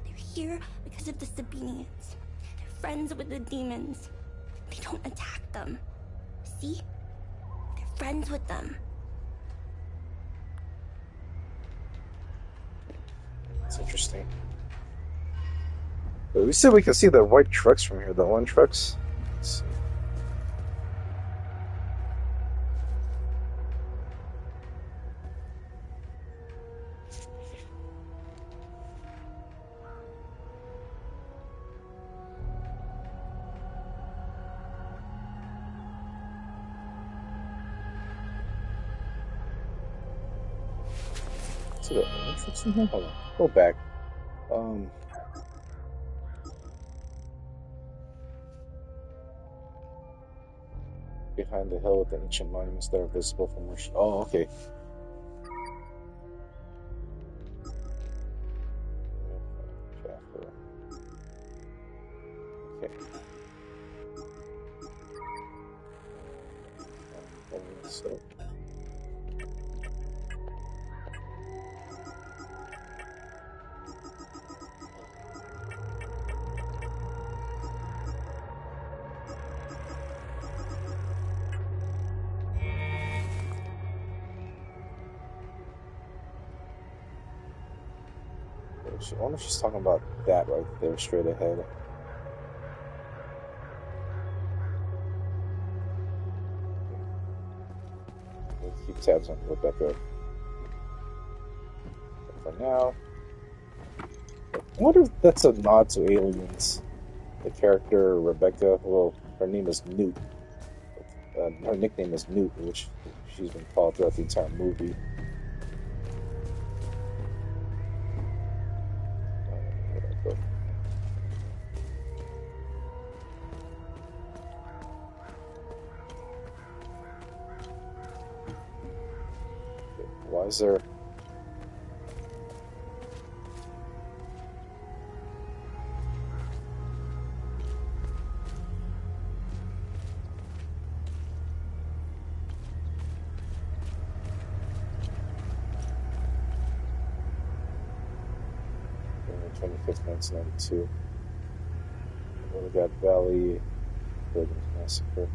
They're here because of the Sabinians. They're friends with the demons. They don't attack them. See? They're friends with them. That's interesting. But we said we can see the white trucks from here, the orange trucks. Let's see. See the orange trucks in here? Hold on. Go back. Behind the hill with the ancient monuments that are visible from where she... Oh, okay. Okay. So... I wonder if she's talking about that right there, straight ahead. Let's keep tabs on Rebecca for now. I wonder if that's a nod to Aliens. The character Rebecca, well, her name is Newt. Her nickname is Newt, which she's been called throughout the entire movie. Why is there... January 25th, 1992. Oregon Valley Buildings Massacre.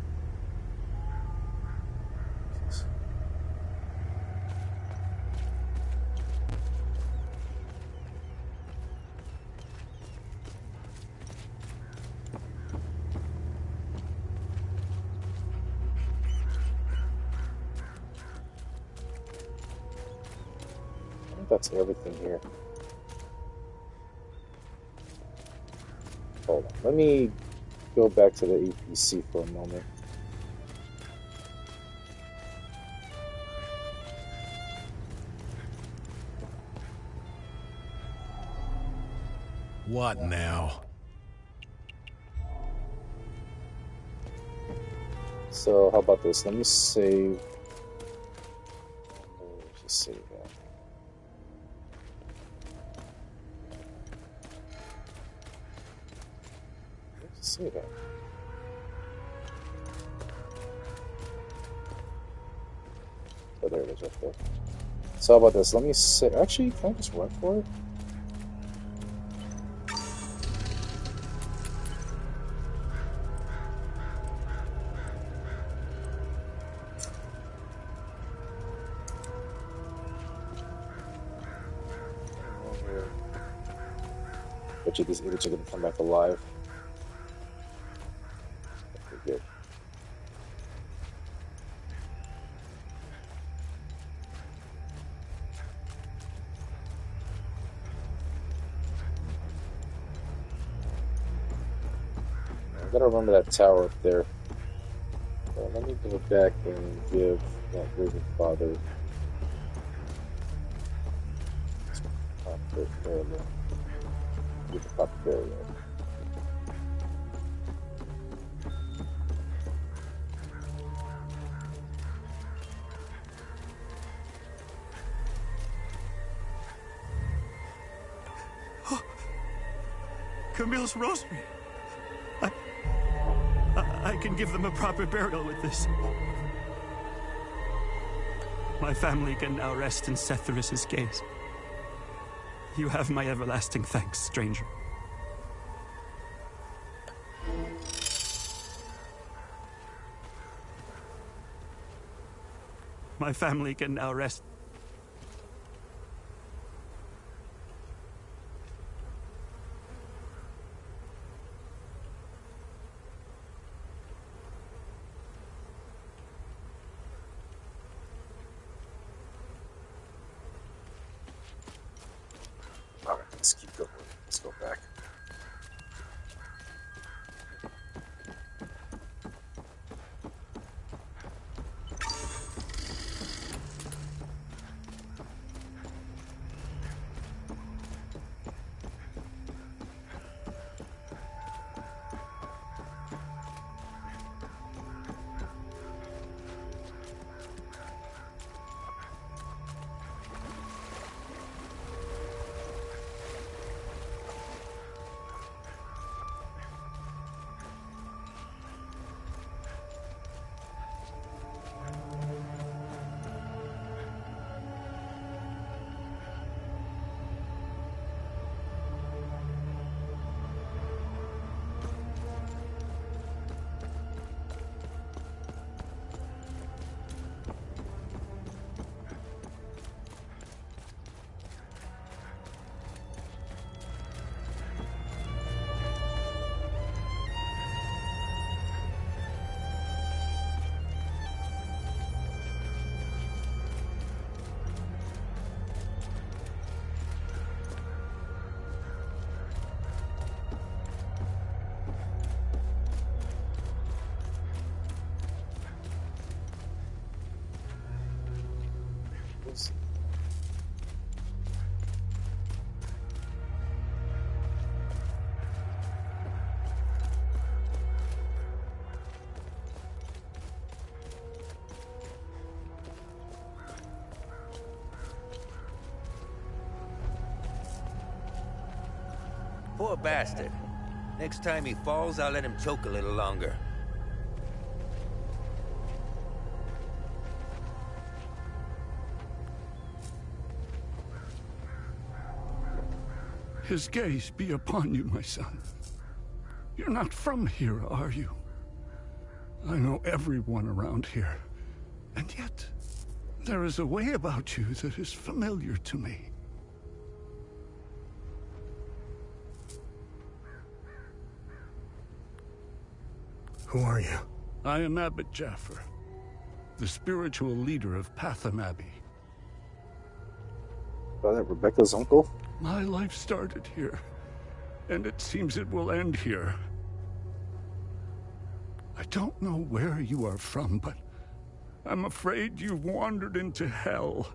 I think that's everything here. Hold on. Let me go back to the APC for a moment. What now? So, how about this? Let me save. Let's just save that. Let's save that. Oh, there it is right there. So, how about this? Let me save. Actually, can I just run for it? Bet you these idiots are going to come back alive. Okay, good. I gotta remember that tower up there. Let me go back and give that Raven Father. Get the proper burial. Camille's rosary. I can give them a proper burial with this. My family can now rest in Setherus' gaze. You have my everlasting thanks, stranger. My family can now rest. All right, let's keep going. Let's go back. Poor bastard. Next time he falls, I'll let him choke a little longer. His gaze be upon you, my son. You're not from here, are you? I know everyone around here. And yet, there is a way about you that is familiar to me. Who are you? I am Abbot Jaffer, the spiritual leader of Patham Abbey. Brother Rebecca's uncle? My life started here, and it seems it will end here. I don't know where you are from, but I'm afraid you've wandered into hell.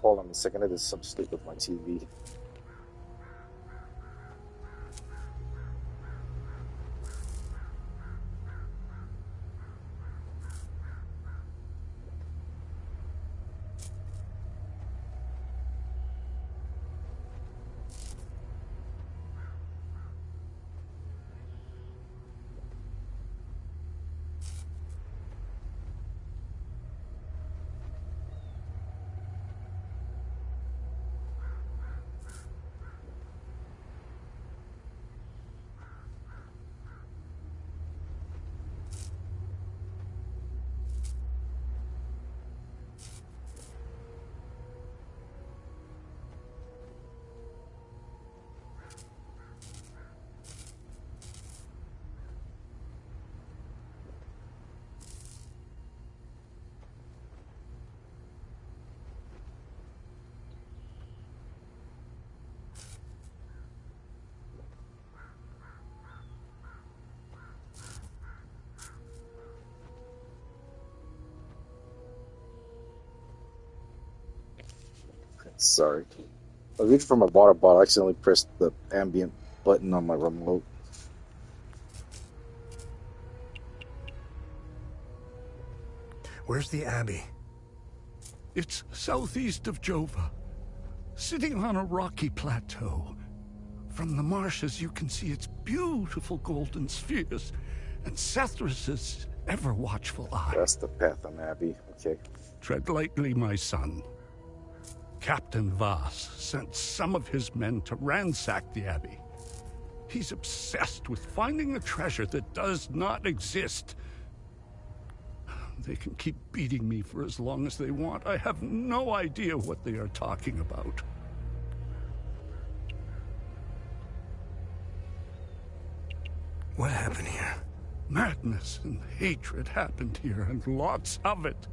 Hold on a second, I did some sleep with my TV. Sorry. I was reaching for my water bottle. I accidentally pressed the ambient button on my remote. Where's the Abbey? It's southeast of Jova, sitting on a rocky plateau. From the marshes, you can see its beautiful golden spheres and Sethrus's ever-watchful eye. That's the path on Abbey. Okay. Tread lightly, my son. Captain Voss sent some of his men to ransack the Abbey. He's obsessed with finding a treasure that does not exist. They can keep beating me for as long as they want. I have no idea what they are talking about. What happened here? Madness and hatred happened here, and lots of it.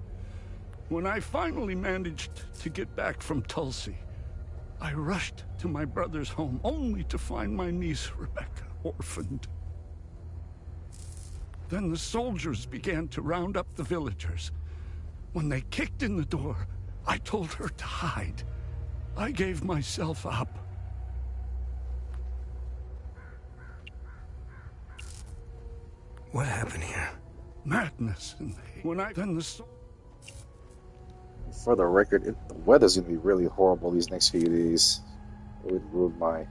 When I finally managed to get back from Tulsi, I rushed to my brother's home only to find my niece Rebecca orphaned. Then the soldiers began to round up the villagers. When they kicked in the door, I told her to hide. I gave myself up. What happened here? Madness and hate. When I For the record, the weather's gonna be really horrible these next few days. It would ruin my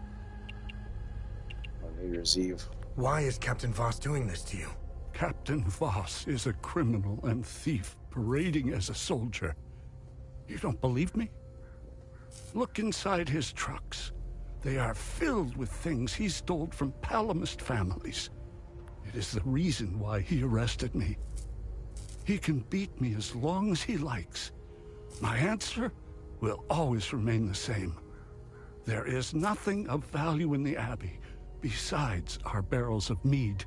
New Year's Eve. Why is Captain Voss doing this to you? Captain Voss is a criminal and thief parading as a soldier. You don't believe me? Look inside his trucks. They are filled with things he stole from Palomist families. It is the reason why he arrested me. He can beat me as long as he likes. My answer will always remain the same. There is nothing of value in the Abbey besides our barrels of mead.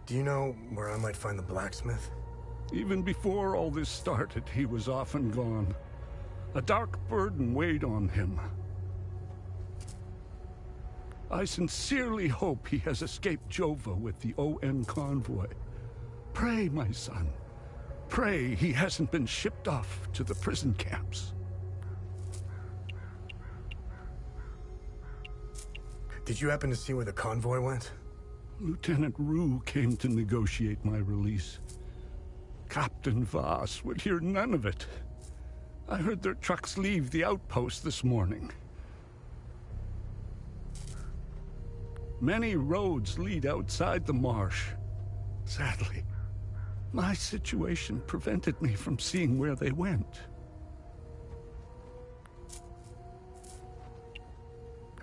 Do you know where I might find the blacksmith? Even before all this started, he was off and gone. A dark burden weighed on him. I sincerely hope he has escaped Jova with the ON convoy. Pray, my son. Pray he hasn't been shipped off to the prison camps. Did you happen to see where the convoy went? Lieutenant Rue came to negotiate my release. Captain Voss would hear none of it. I heard their trucks leave the outpost this morning. Many roads lead outside the marsh. Sadly, my situation prevented me from seeing where they went.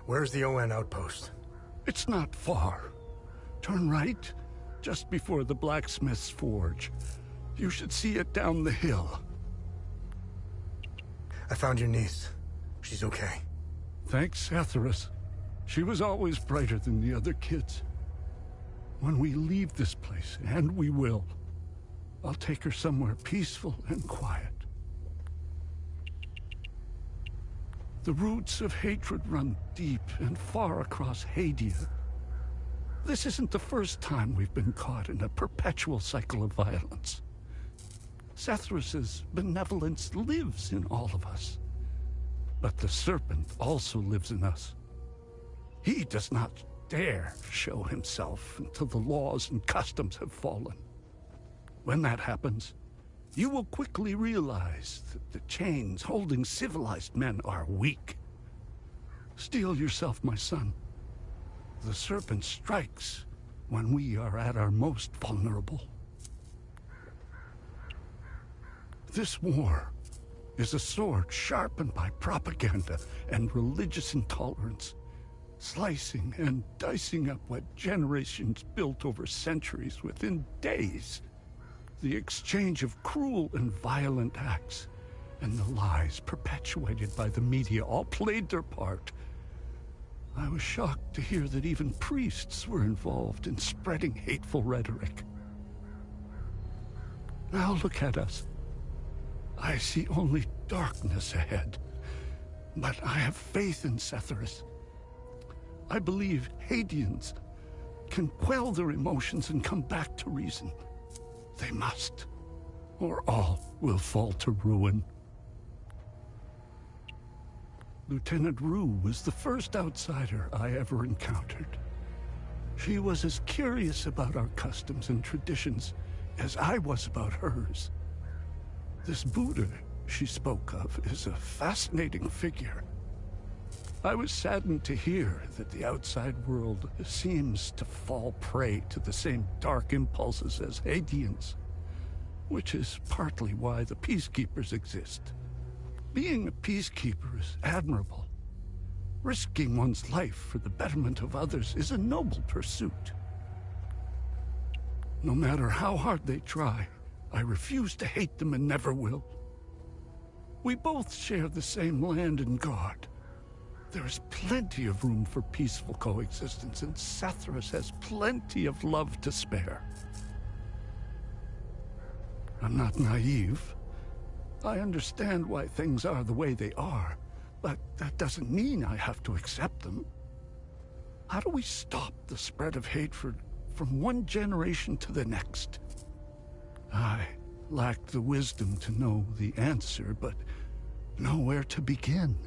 Where's the ON outpost? It's not far. Turn right, just before the blacksmith's forge. You should see it down the hill. I found your niece. She's okay. Thanks, Sethrus. She was always brighter than the other kids. When we leave this place, and we will, I'll take her somewhere peaceful and quiet. The roots of hatred run deep and far across Hadia. This isn't the first time we've been caught in a perpetual cycle of violence. Sethrus's benevolence lives in all of us. But the serpent also lives in us. He does not dare show himself until the laws and customs have fallen. When that happens, you will quickly realize that the chains holding civilized men are weak. Steel yourself, my son. The serpent strikes when we are at our most vulnerable. This war is a sword sharpened by propaganda and religious intolerance, slicing and dicing up what generations built over centuries within days. The exchange of cruel and violent acts and the lies perpetuated by the media all played their part. I was shocked to hear that even priests were involved in spreading hateful rhetoric. Now look at us. I see only darkness ahead, but I have faith in Sethrus. I believe Hadians can quell their emotions and come back to reason. They must, or all will fall to ruin. Lieutenant Rue was the first outsider I ever encountered. She was as curious about our customs and traditions as I was about hers. This Buddha she spoke of is a fascinating figure. I was saddened to hear that the outside world seems to fall prey to the same dark impulses as Haitians, which is partly why the peacekeepers exist. Being a peacekeeper is admirable. Risking one's life for the betterment of others is a noble pursuit. No matter how hard they try, I refuse to hate them and never will. We both share the same land and God. There is plenty of room for peaceful coexistence, and Sethrus has plenty of love to spare. I'm not naive. I understand why things are the way they are, but that doesn't mean I have to accept them. How do we stop the spread of hatred from one generation to the next? I lack the wisdom to know the answer, but know where to begin.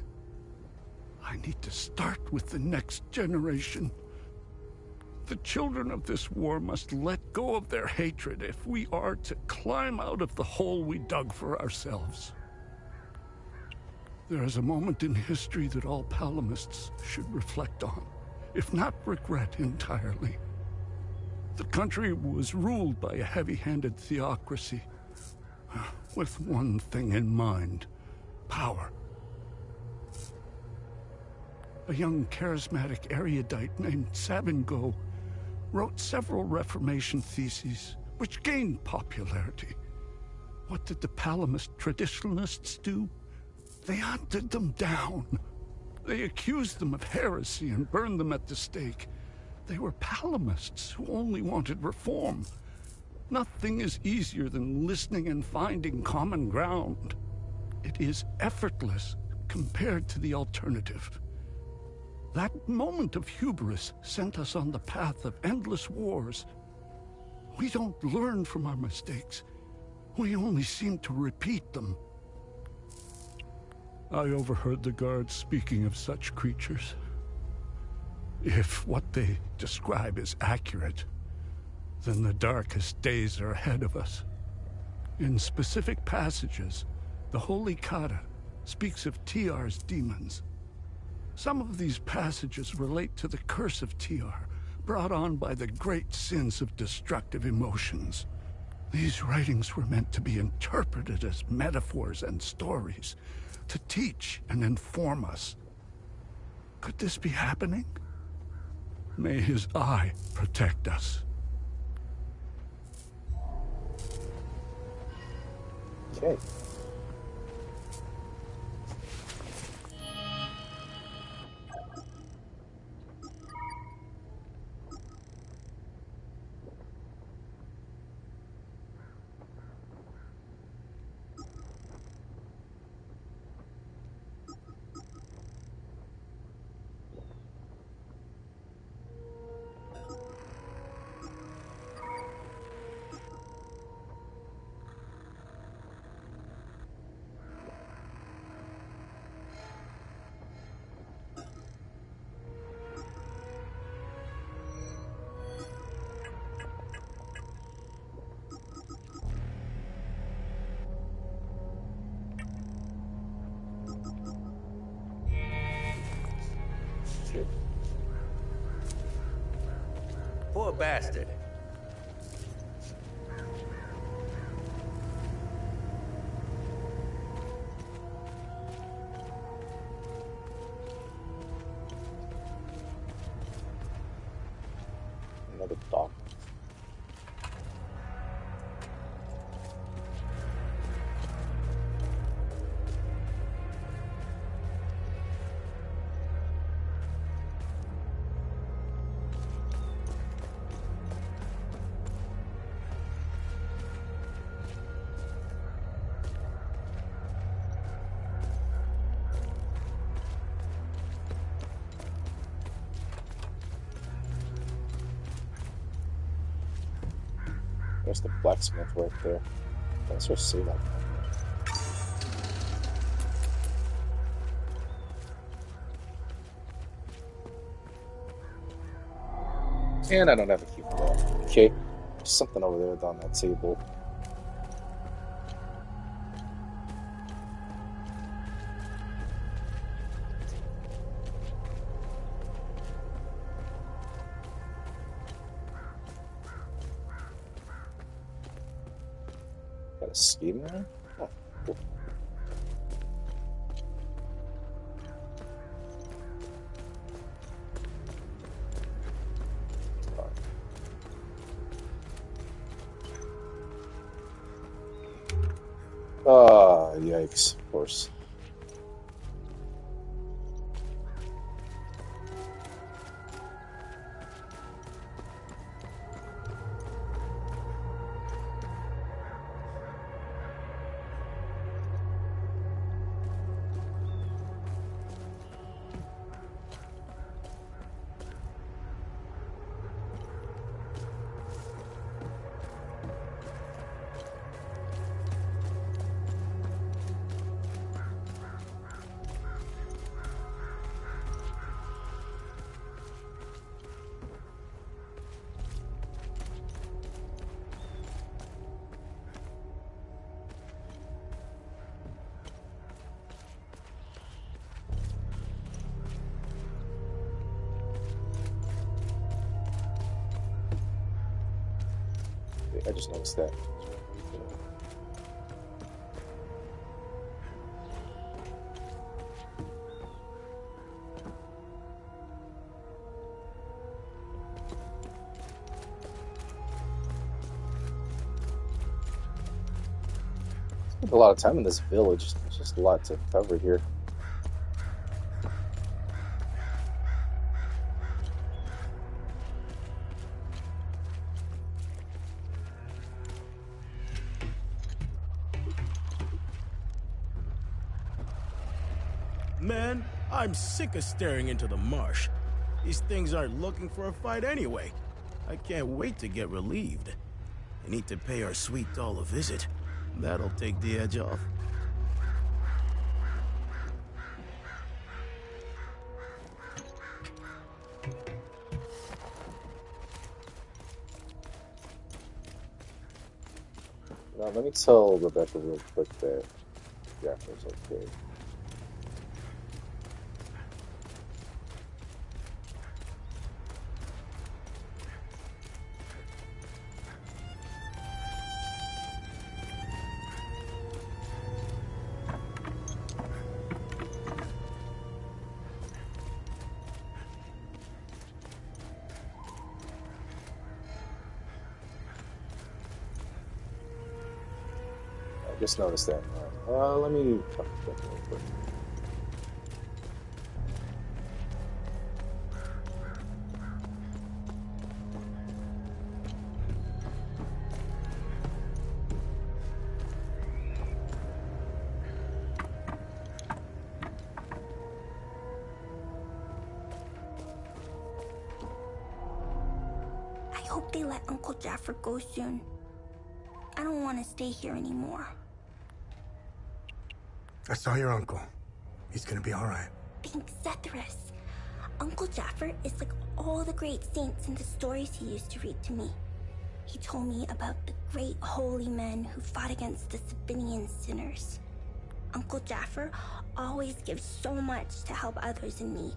I need to start with the next generation. The children of this war must let go of their hatred if we are to climb out of the hole we dug for ourselves. There is a moment in history that all Palomists should reflect on, if not regret entirely. The country was ruled by a heavy-handed theocracy, with one thing in mind: power. A young charismatic erudite named Sabingo wrote several Reformation theses, which gained popularity. What did the Palomist traditionalists do? They hunted them down. They accused them of heresy and burned them at the stake. They were Palomists who only wanted reform. Nothing is easier than listening and finding common ground. It is effortless compared to the alternative. That moment of hubris sent us on the path of endless wars. We don't learn from our mistakes. We only seem to repeat them. I overheard the guards speaking of such creatures. If what they describe is accurate, then the darkest days are ahead of us. In specific passages, the Holy Kata speaks of Tiar's demons. Some of these passages relate to the curse of Tiar, brought on by the great sins of destructive emotions. These writings were meant to be interpreted as metaphors and stories, to teach and inform us. Could this be happening? May his eye protect us. Okay. Poor bastard. Another dog. There's the blacksmith right there. Thanks for seeing that. And I don't have a key for that. Okay. There's something over there on that table. Got a scheme there? Oh, cool. Ah, yikes, of course. I just noticed that. Spent a lot of time in this village. There's just a lot to cover here. Man, I'm sick of staring into the marsh. These things aren't looking for a fight anyway. I can't wait to get relieved. I need to pay our sweet doll a visit. That'll take the edge off. Now, let me tell Rebecca real quick that Jaffer's okay. I just noticed that. Let me talk to Rebecca real quick. I hope they let Uncle Jaffer go soon. I don't want to stay here anymore. I saw your uncle. He's gonna be all right. Thanks, Zethris. Uncle Jaffer is like all the great saints in the stories he used to read to me. He told me about the great holy men who fought against the Sabinian sinners. Uncle Jaffer always gives so much to help others in need.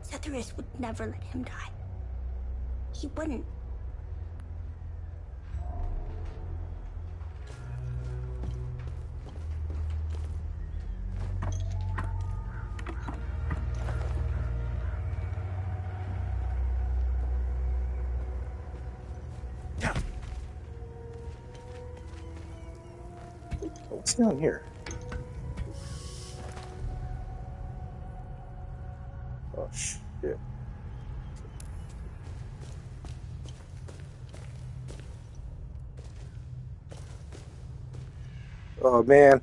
Zethris would never let him die. He wouldn't. What's down here? Oh, shit. Oh, man.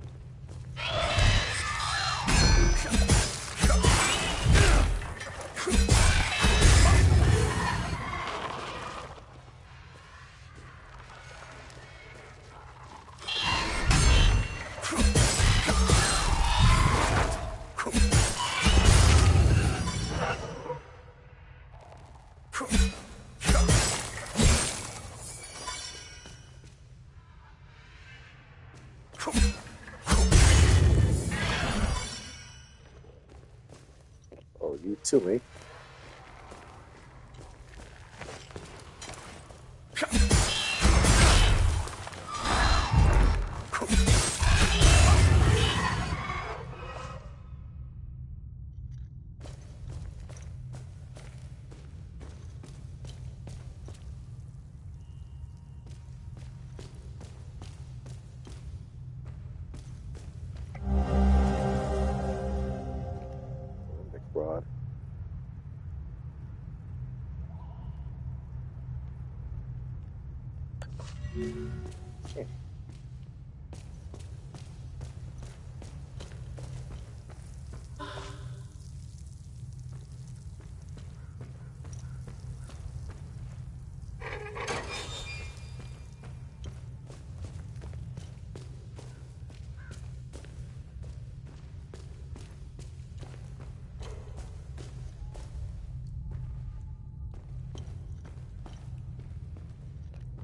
you to me. Rod. Okay.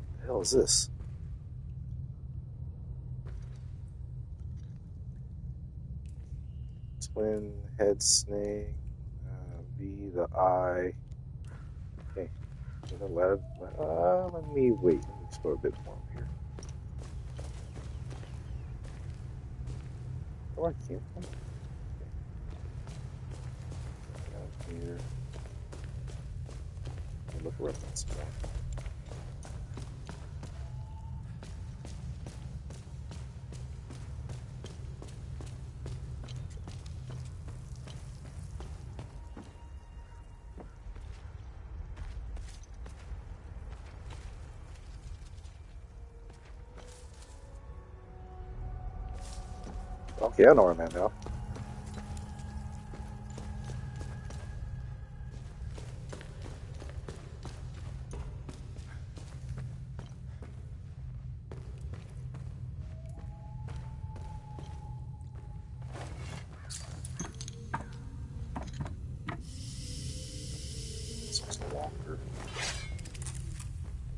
What the hell is this? Twin head snake. V the eye. Okay. Let me wait. Let me explore a bit more over here. Where I came from? Okay. Down here. Look around that spot. Okay, I know where I'm at now. This was longer.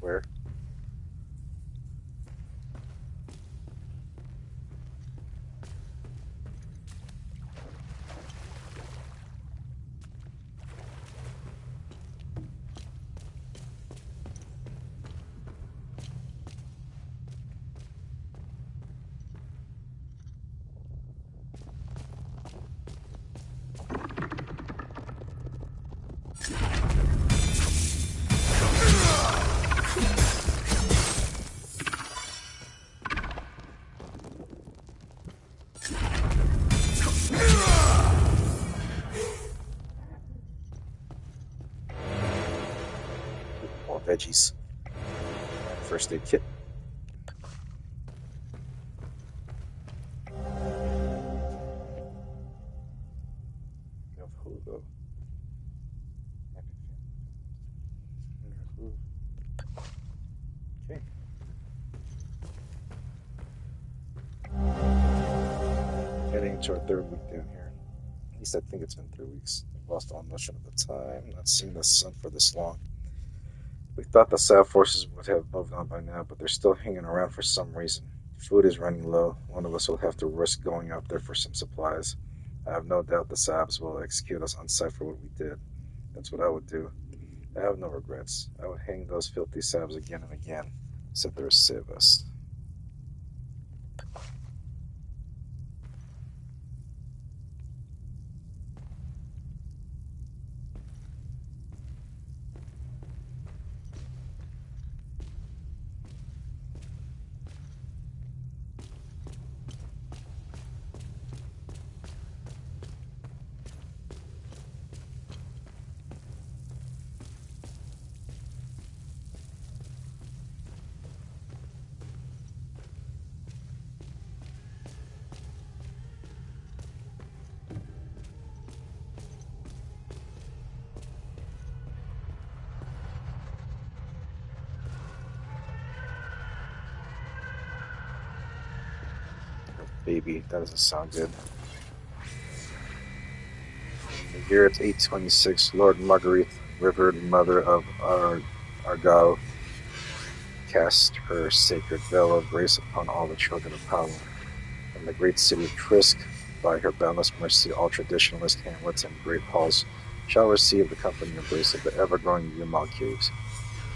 Where? More veggies. First aid kit. Of who though? Okay. Heading to our third week down here. At least I think it's been 3 weeks. I've lost all notion of the time. Not seeing the sun for this long. We thought the South forces would have moved on by now, but they're still hanging around for some reason. Food is running low. One of us will have to risk going out there for some supplies. I have no doubt the Sabs will execute us on sight for what we did. That's what I would do. I have no regrets. I would hang those filthy Sabs again and again. Set there save us. Baby, that doesn't sound good. In the year it's 826, Lord Marguerite, revered mother of Argyle, cast her sacred veil of grace upon all the children of Paolo. From the great city of Trisk, by her boundless mercy, all traditionalist hamlets and great halls shall receive the comforting embrace of the ever-growing Yumal caves.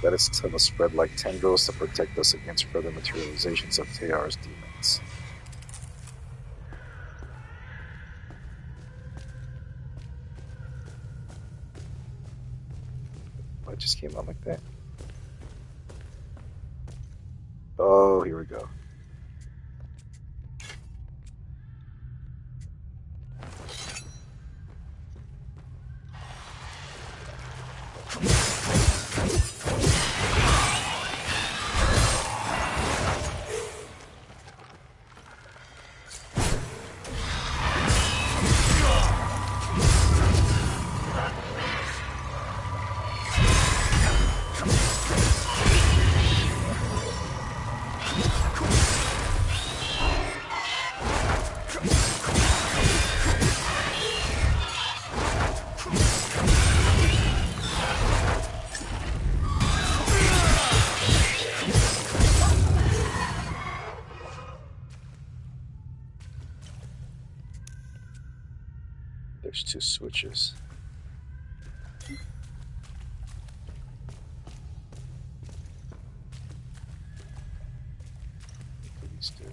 Let its tunnels spread like tendrils to protect us against further materializations of Tehar's demons. It just came out like that. Oh, here we go. There's two switches. These two.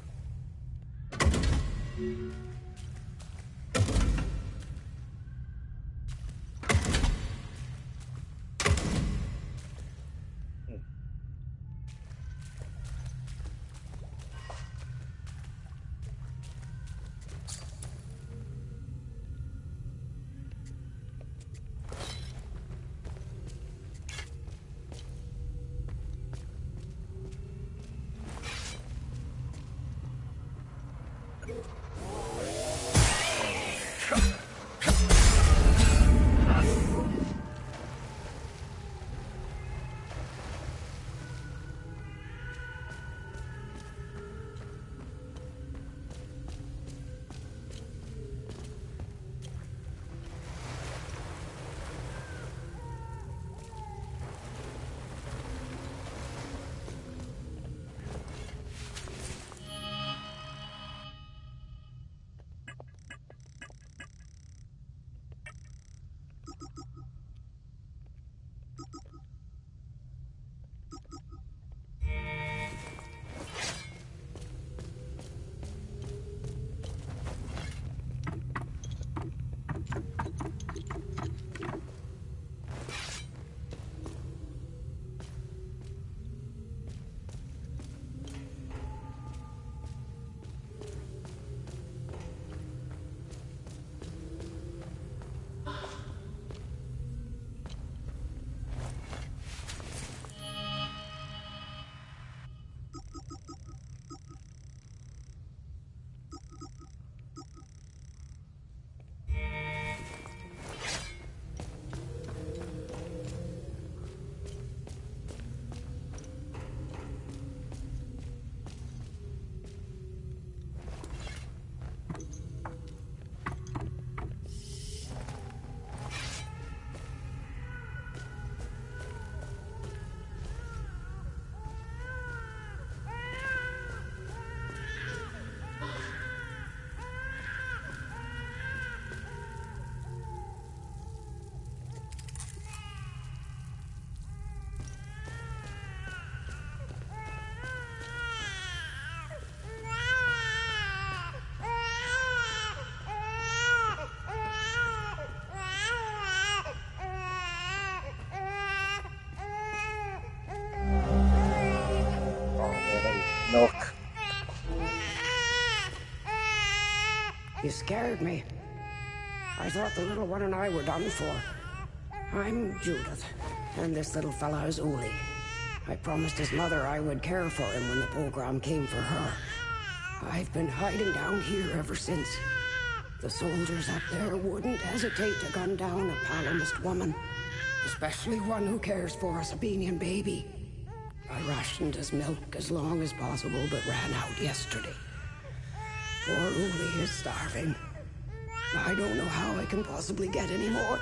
Milk. You scared me. I thought the little one and I were done for. I'm Judith, and this little fella is Uli. I promised his mother I would care for him when the program came for her. I've been hiding down here ever since. The soldiers up there wouldn't hesitate to gun down a Palomist woman, especially one who cares for a Sabinian baby. I rationed his milk as long as possible, but ran out yesterday. Poor Uli is starving. I don't know how I can possibly get any more.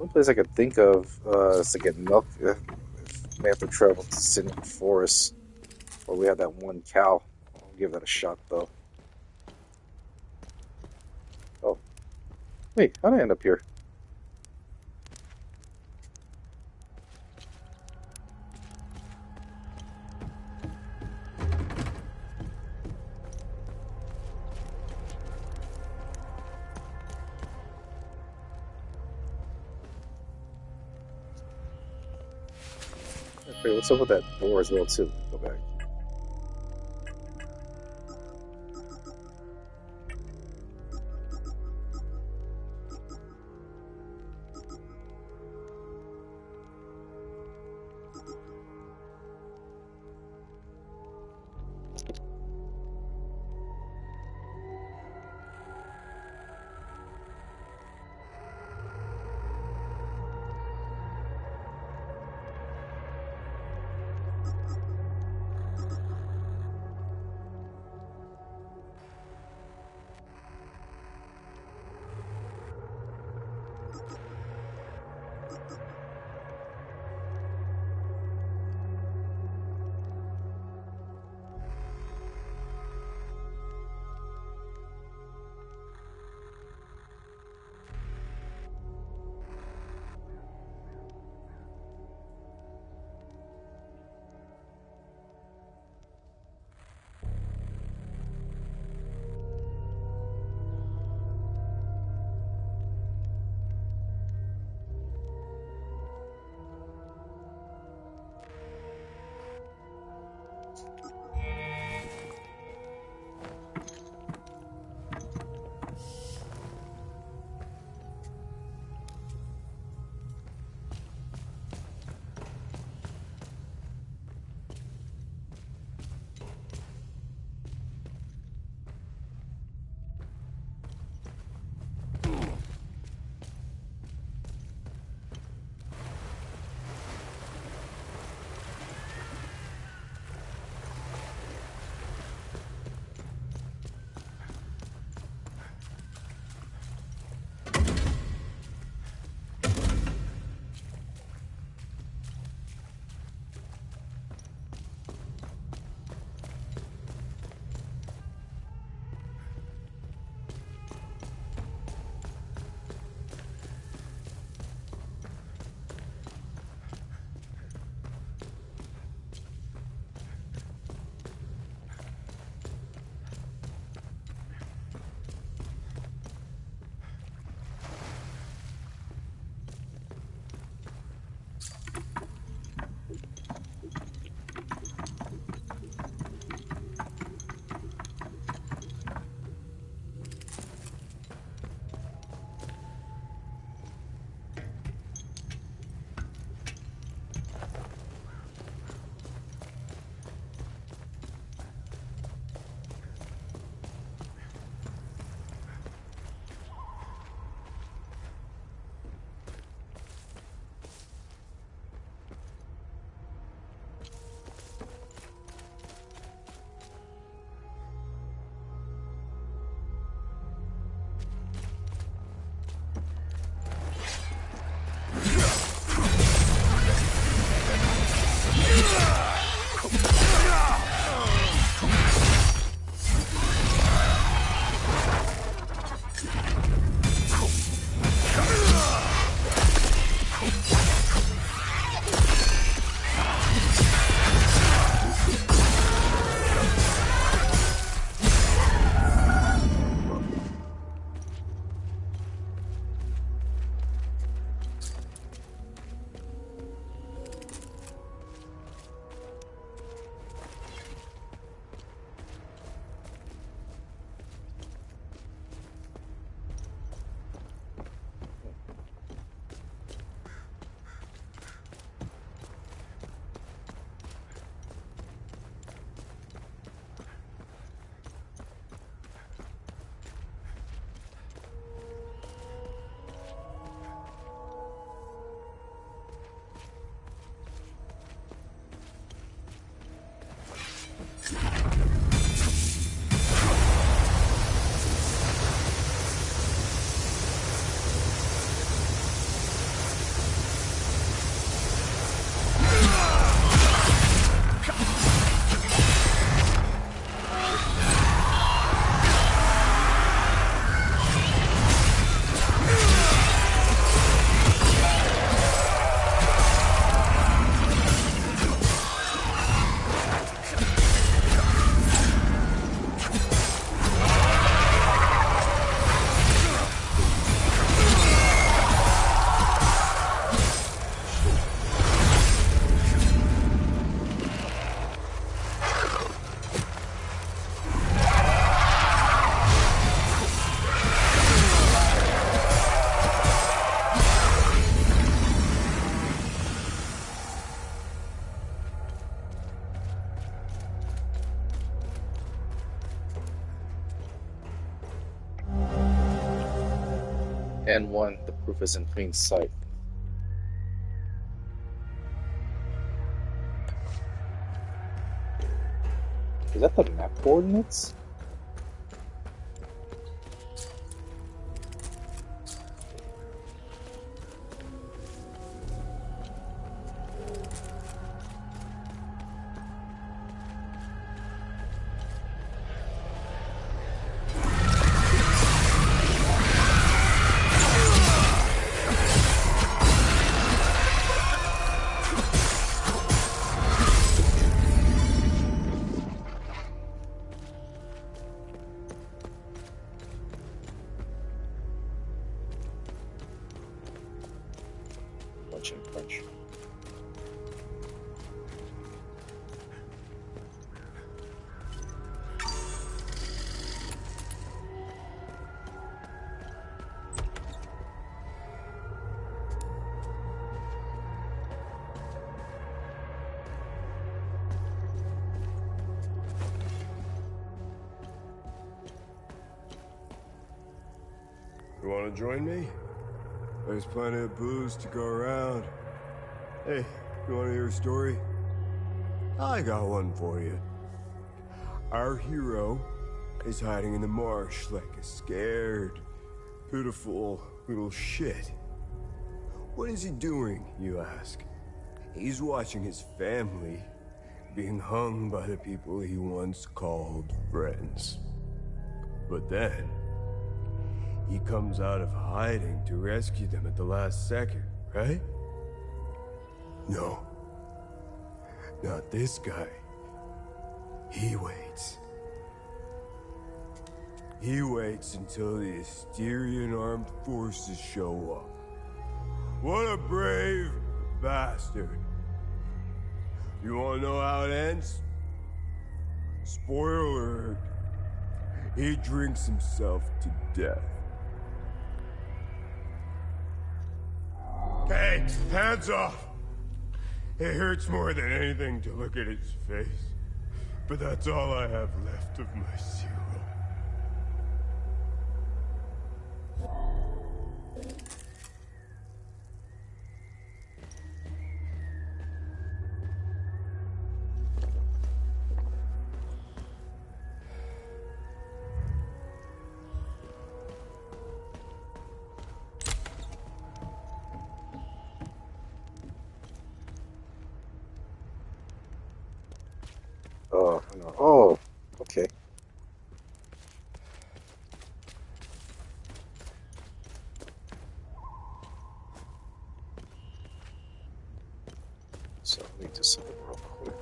One place I could think of is to get milk. May have to travel to scenic forests, where we have that one cow. I'll give that a shot, though. Oh, wait, how did I end up here? Okay, what's up with that door as well, too? Go back. And one, the proof is in plain sight. Is that the map coordinates? In French. You want to join me? There's plenty of booze to go around. Hey, you want to hear a story? I got one for you. Our hero is hiding in the marsh like a scared, pitiful little shit. What is he doing, you ask? He's watching his family being hung by the people he once called friends. But then, he comes out of hiding to rescue them at the last second, right? No. Not this guy. He waits. He waits until the Asterian armed forces show up. What a brave bastard. You wanna know how it ends? Spoiler alert. He drinks himself to death. Hey, hands off! It hurts more than anything to look at his face. But that's all I have left of my zero. Oh, no. Oh, okay. So let me do something real quick.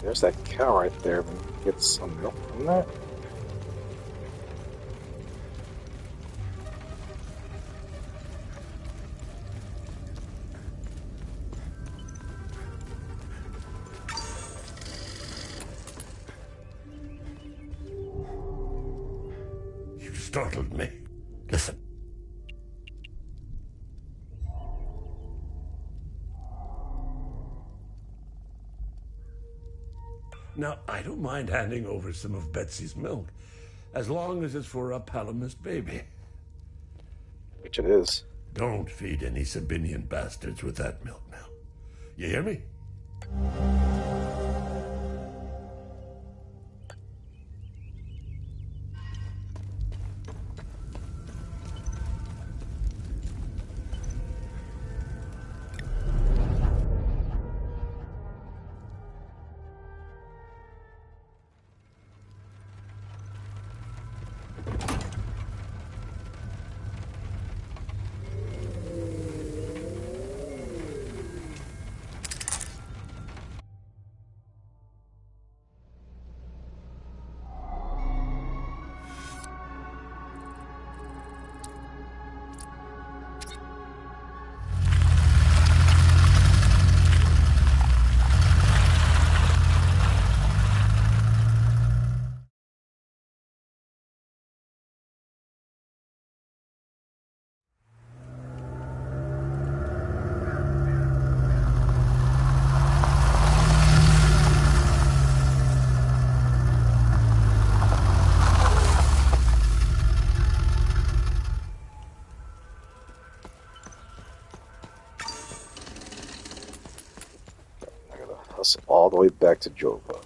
There's that cow right there. Maybe get some milk from that. startled me. Listen. Now, I don't mind handing over some of Betsy's milk, as long as it's for a Palomist baby. Which it is. Don't feed any Sabinian bastards with that milk now. You hear me? Us all the way back to Jova.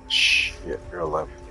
Shit, you're alive again.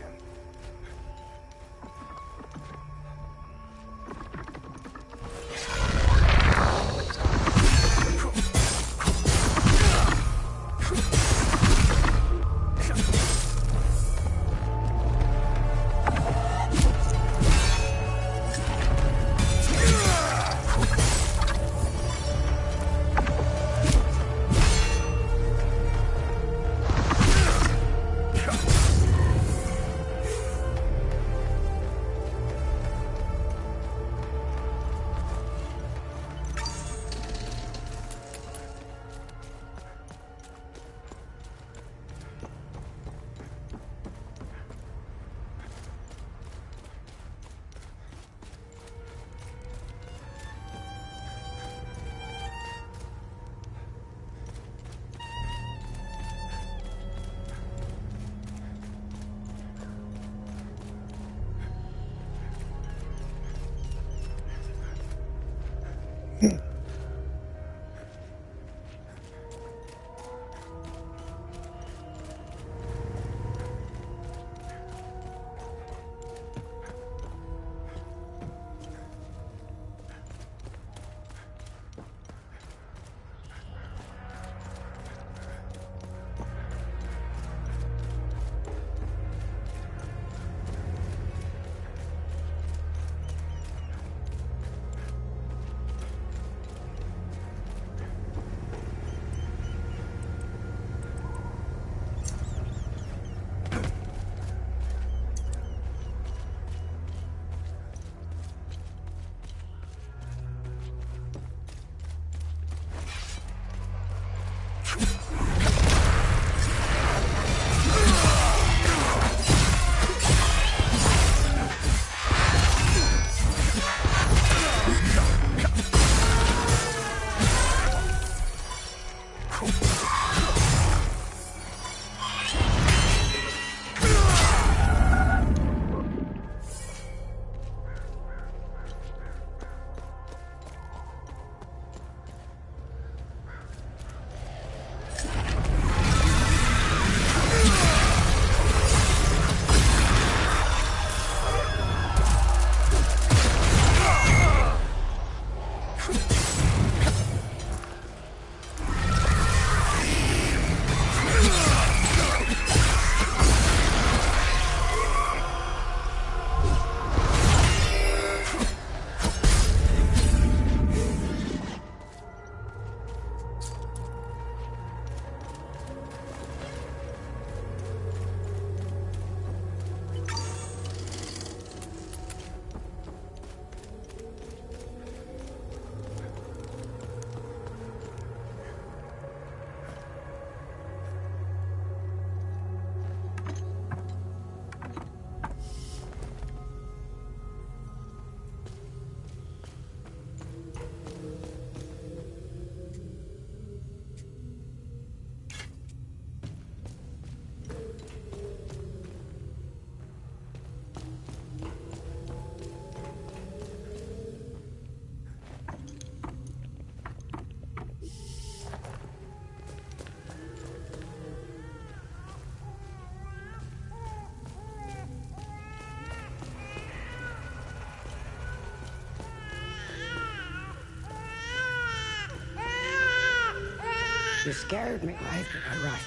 You scared me, right?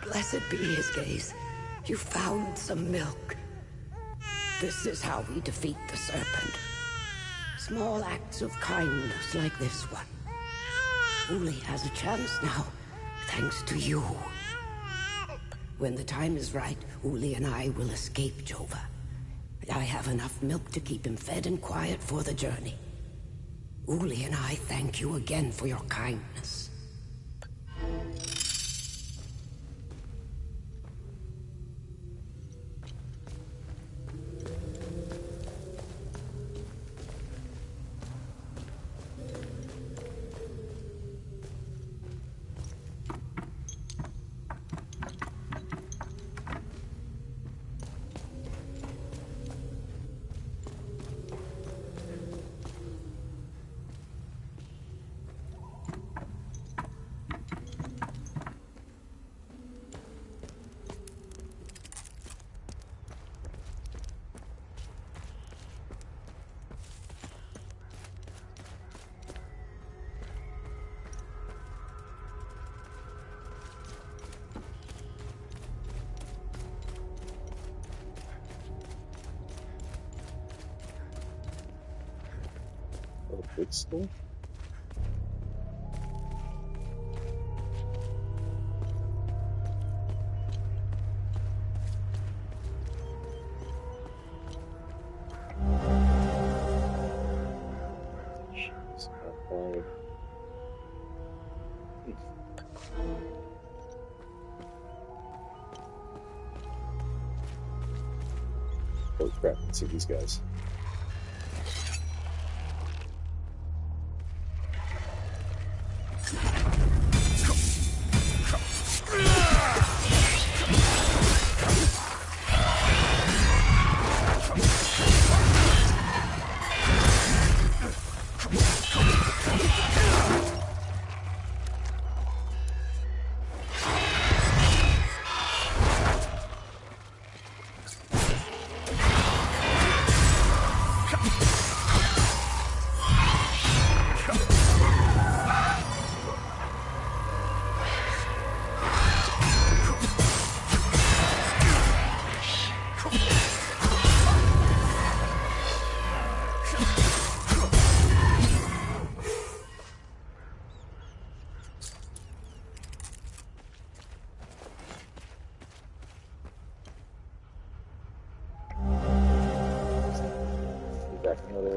Blessed be his gaze. You found some milk. This is how we defeat the serpent. Small acts of kindness like this one. Uli has a chance now, thanks to you. When the time is right, Uli and I will escape Jova. I have enough milk to keep him fed and quiet for the journey. Uli and I thank you again for your kindness. Big school? Oh crap, let's see these guys.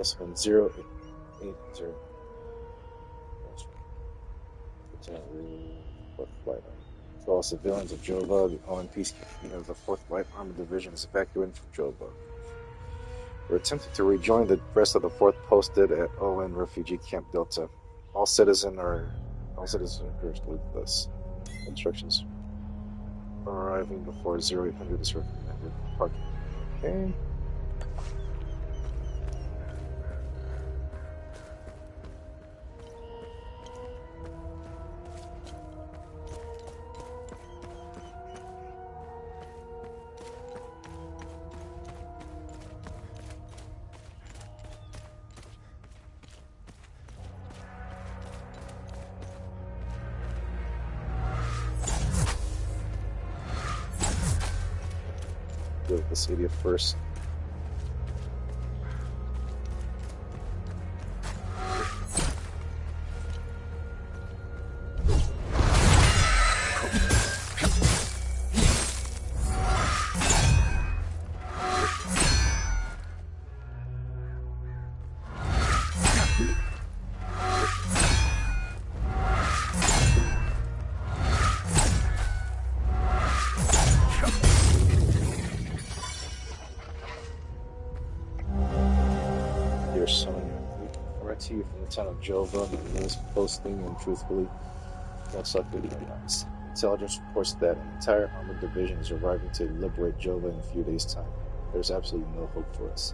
This one 080. Fourth Light Armor. To all civilians of Jova, the ON peacekeeping of the 4th Light Armor Division is evacuated from Jova. We're attempting to rejoin the rest of the 4th posted at ON Refugee Camp Delta. All citizens are encouraged to leave with us. Instructions. Arriving before 0800 is recommended. Parking. Okay. deal with this idiot first. To you from the town of Jova, the news posting, and truthfully, most likely lies. Intelligence reports that an entire armored division is arriving to liberate Jova in a few days' time. There's absolutely no hope for us.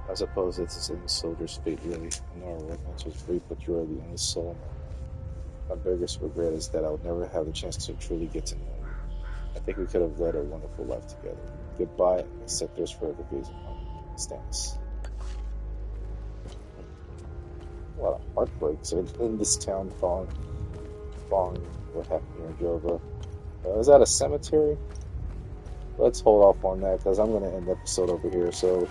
I suppose it's any soldier's fate, really. I know our romance was brief, but you are the only soul in my life. My biggest regret is that I would never have the chance to truly get to know you. I think we could have led a wonderful life together. Goodbye, and may Sethers forever gaze upon you. Stannis. A lot of heartbreaks in this town following what happened here in Jova. Is that a cemetery? Let's hold off on that because I'm going to end the episode over here. So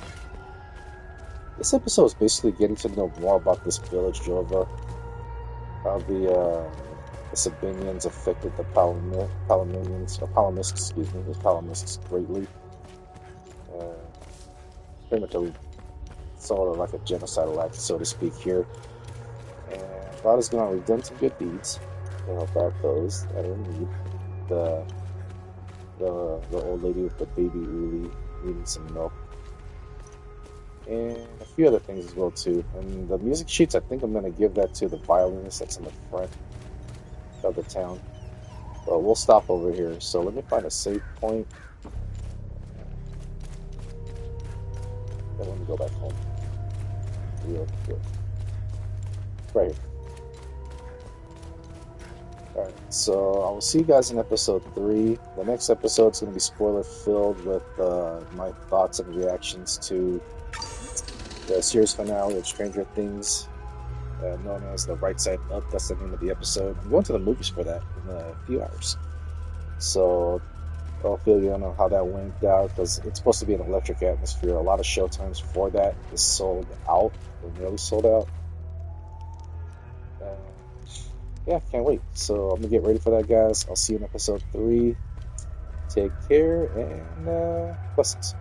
this episode is basically getting to know more about this village, Jova. How the Sabinians affected the Palomists greatly. Pretty much sort of like a genocidal act, so to speak, here. And God is going to redeem some good deeds to help out those that are in need. The old lady with the baby Uli needing some milk. And a few other things as well, too. And the music sheets, I think I'm going to give that to the violinist that's in the front of the town. But we'll stop over here. So let me find a save point. Then let me go back home. Real quick. Right here. Alright, so I will see you guys in episode 3. The next episode is going to be spoiler filled with my thoughts and reactions to the series finale of Stranger Things, known as The Right Side Up. That's the name of the episode. I'm going to the movies for that in a few hours. So I'll fill you in on how that went out, because it's supposed to be an electric atmosphere. A lot of showtimes for that is sold out, or nearly sold out. Yeah, can't wait. So I'm going to get ready for that, guys. I'll see you in episode 3. Take care, and blessings.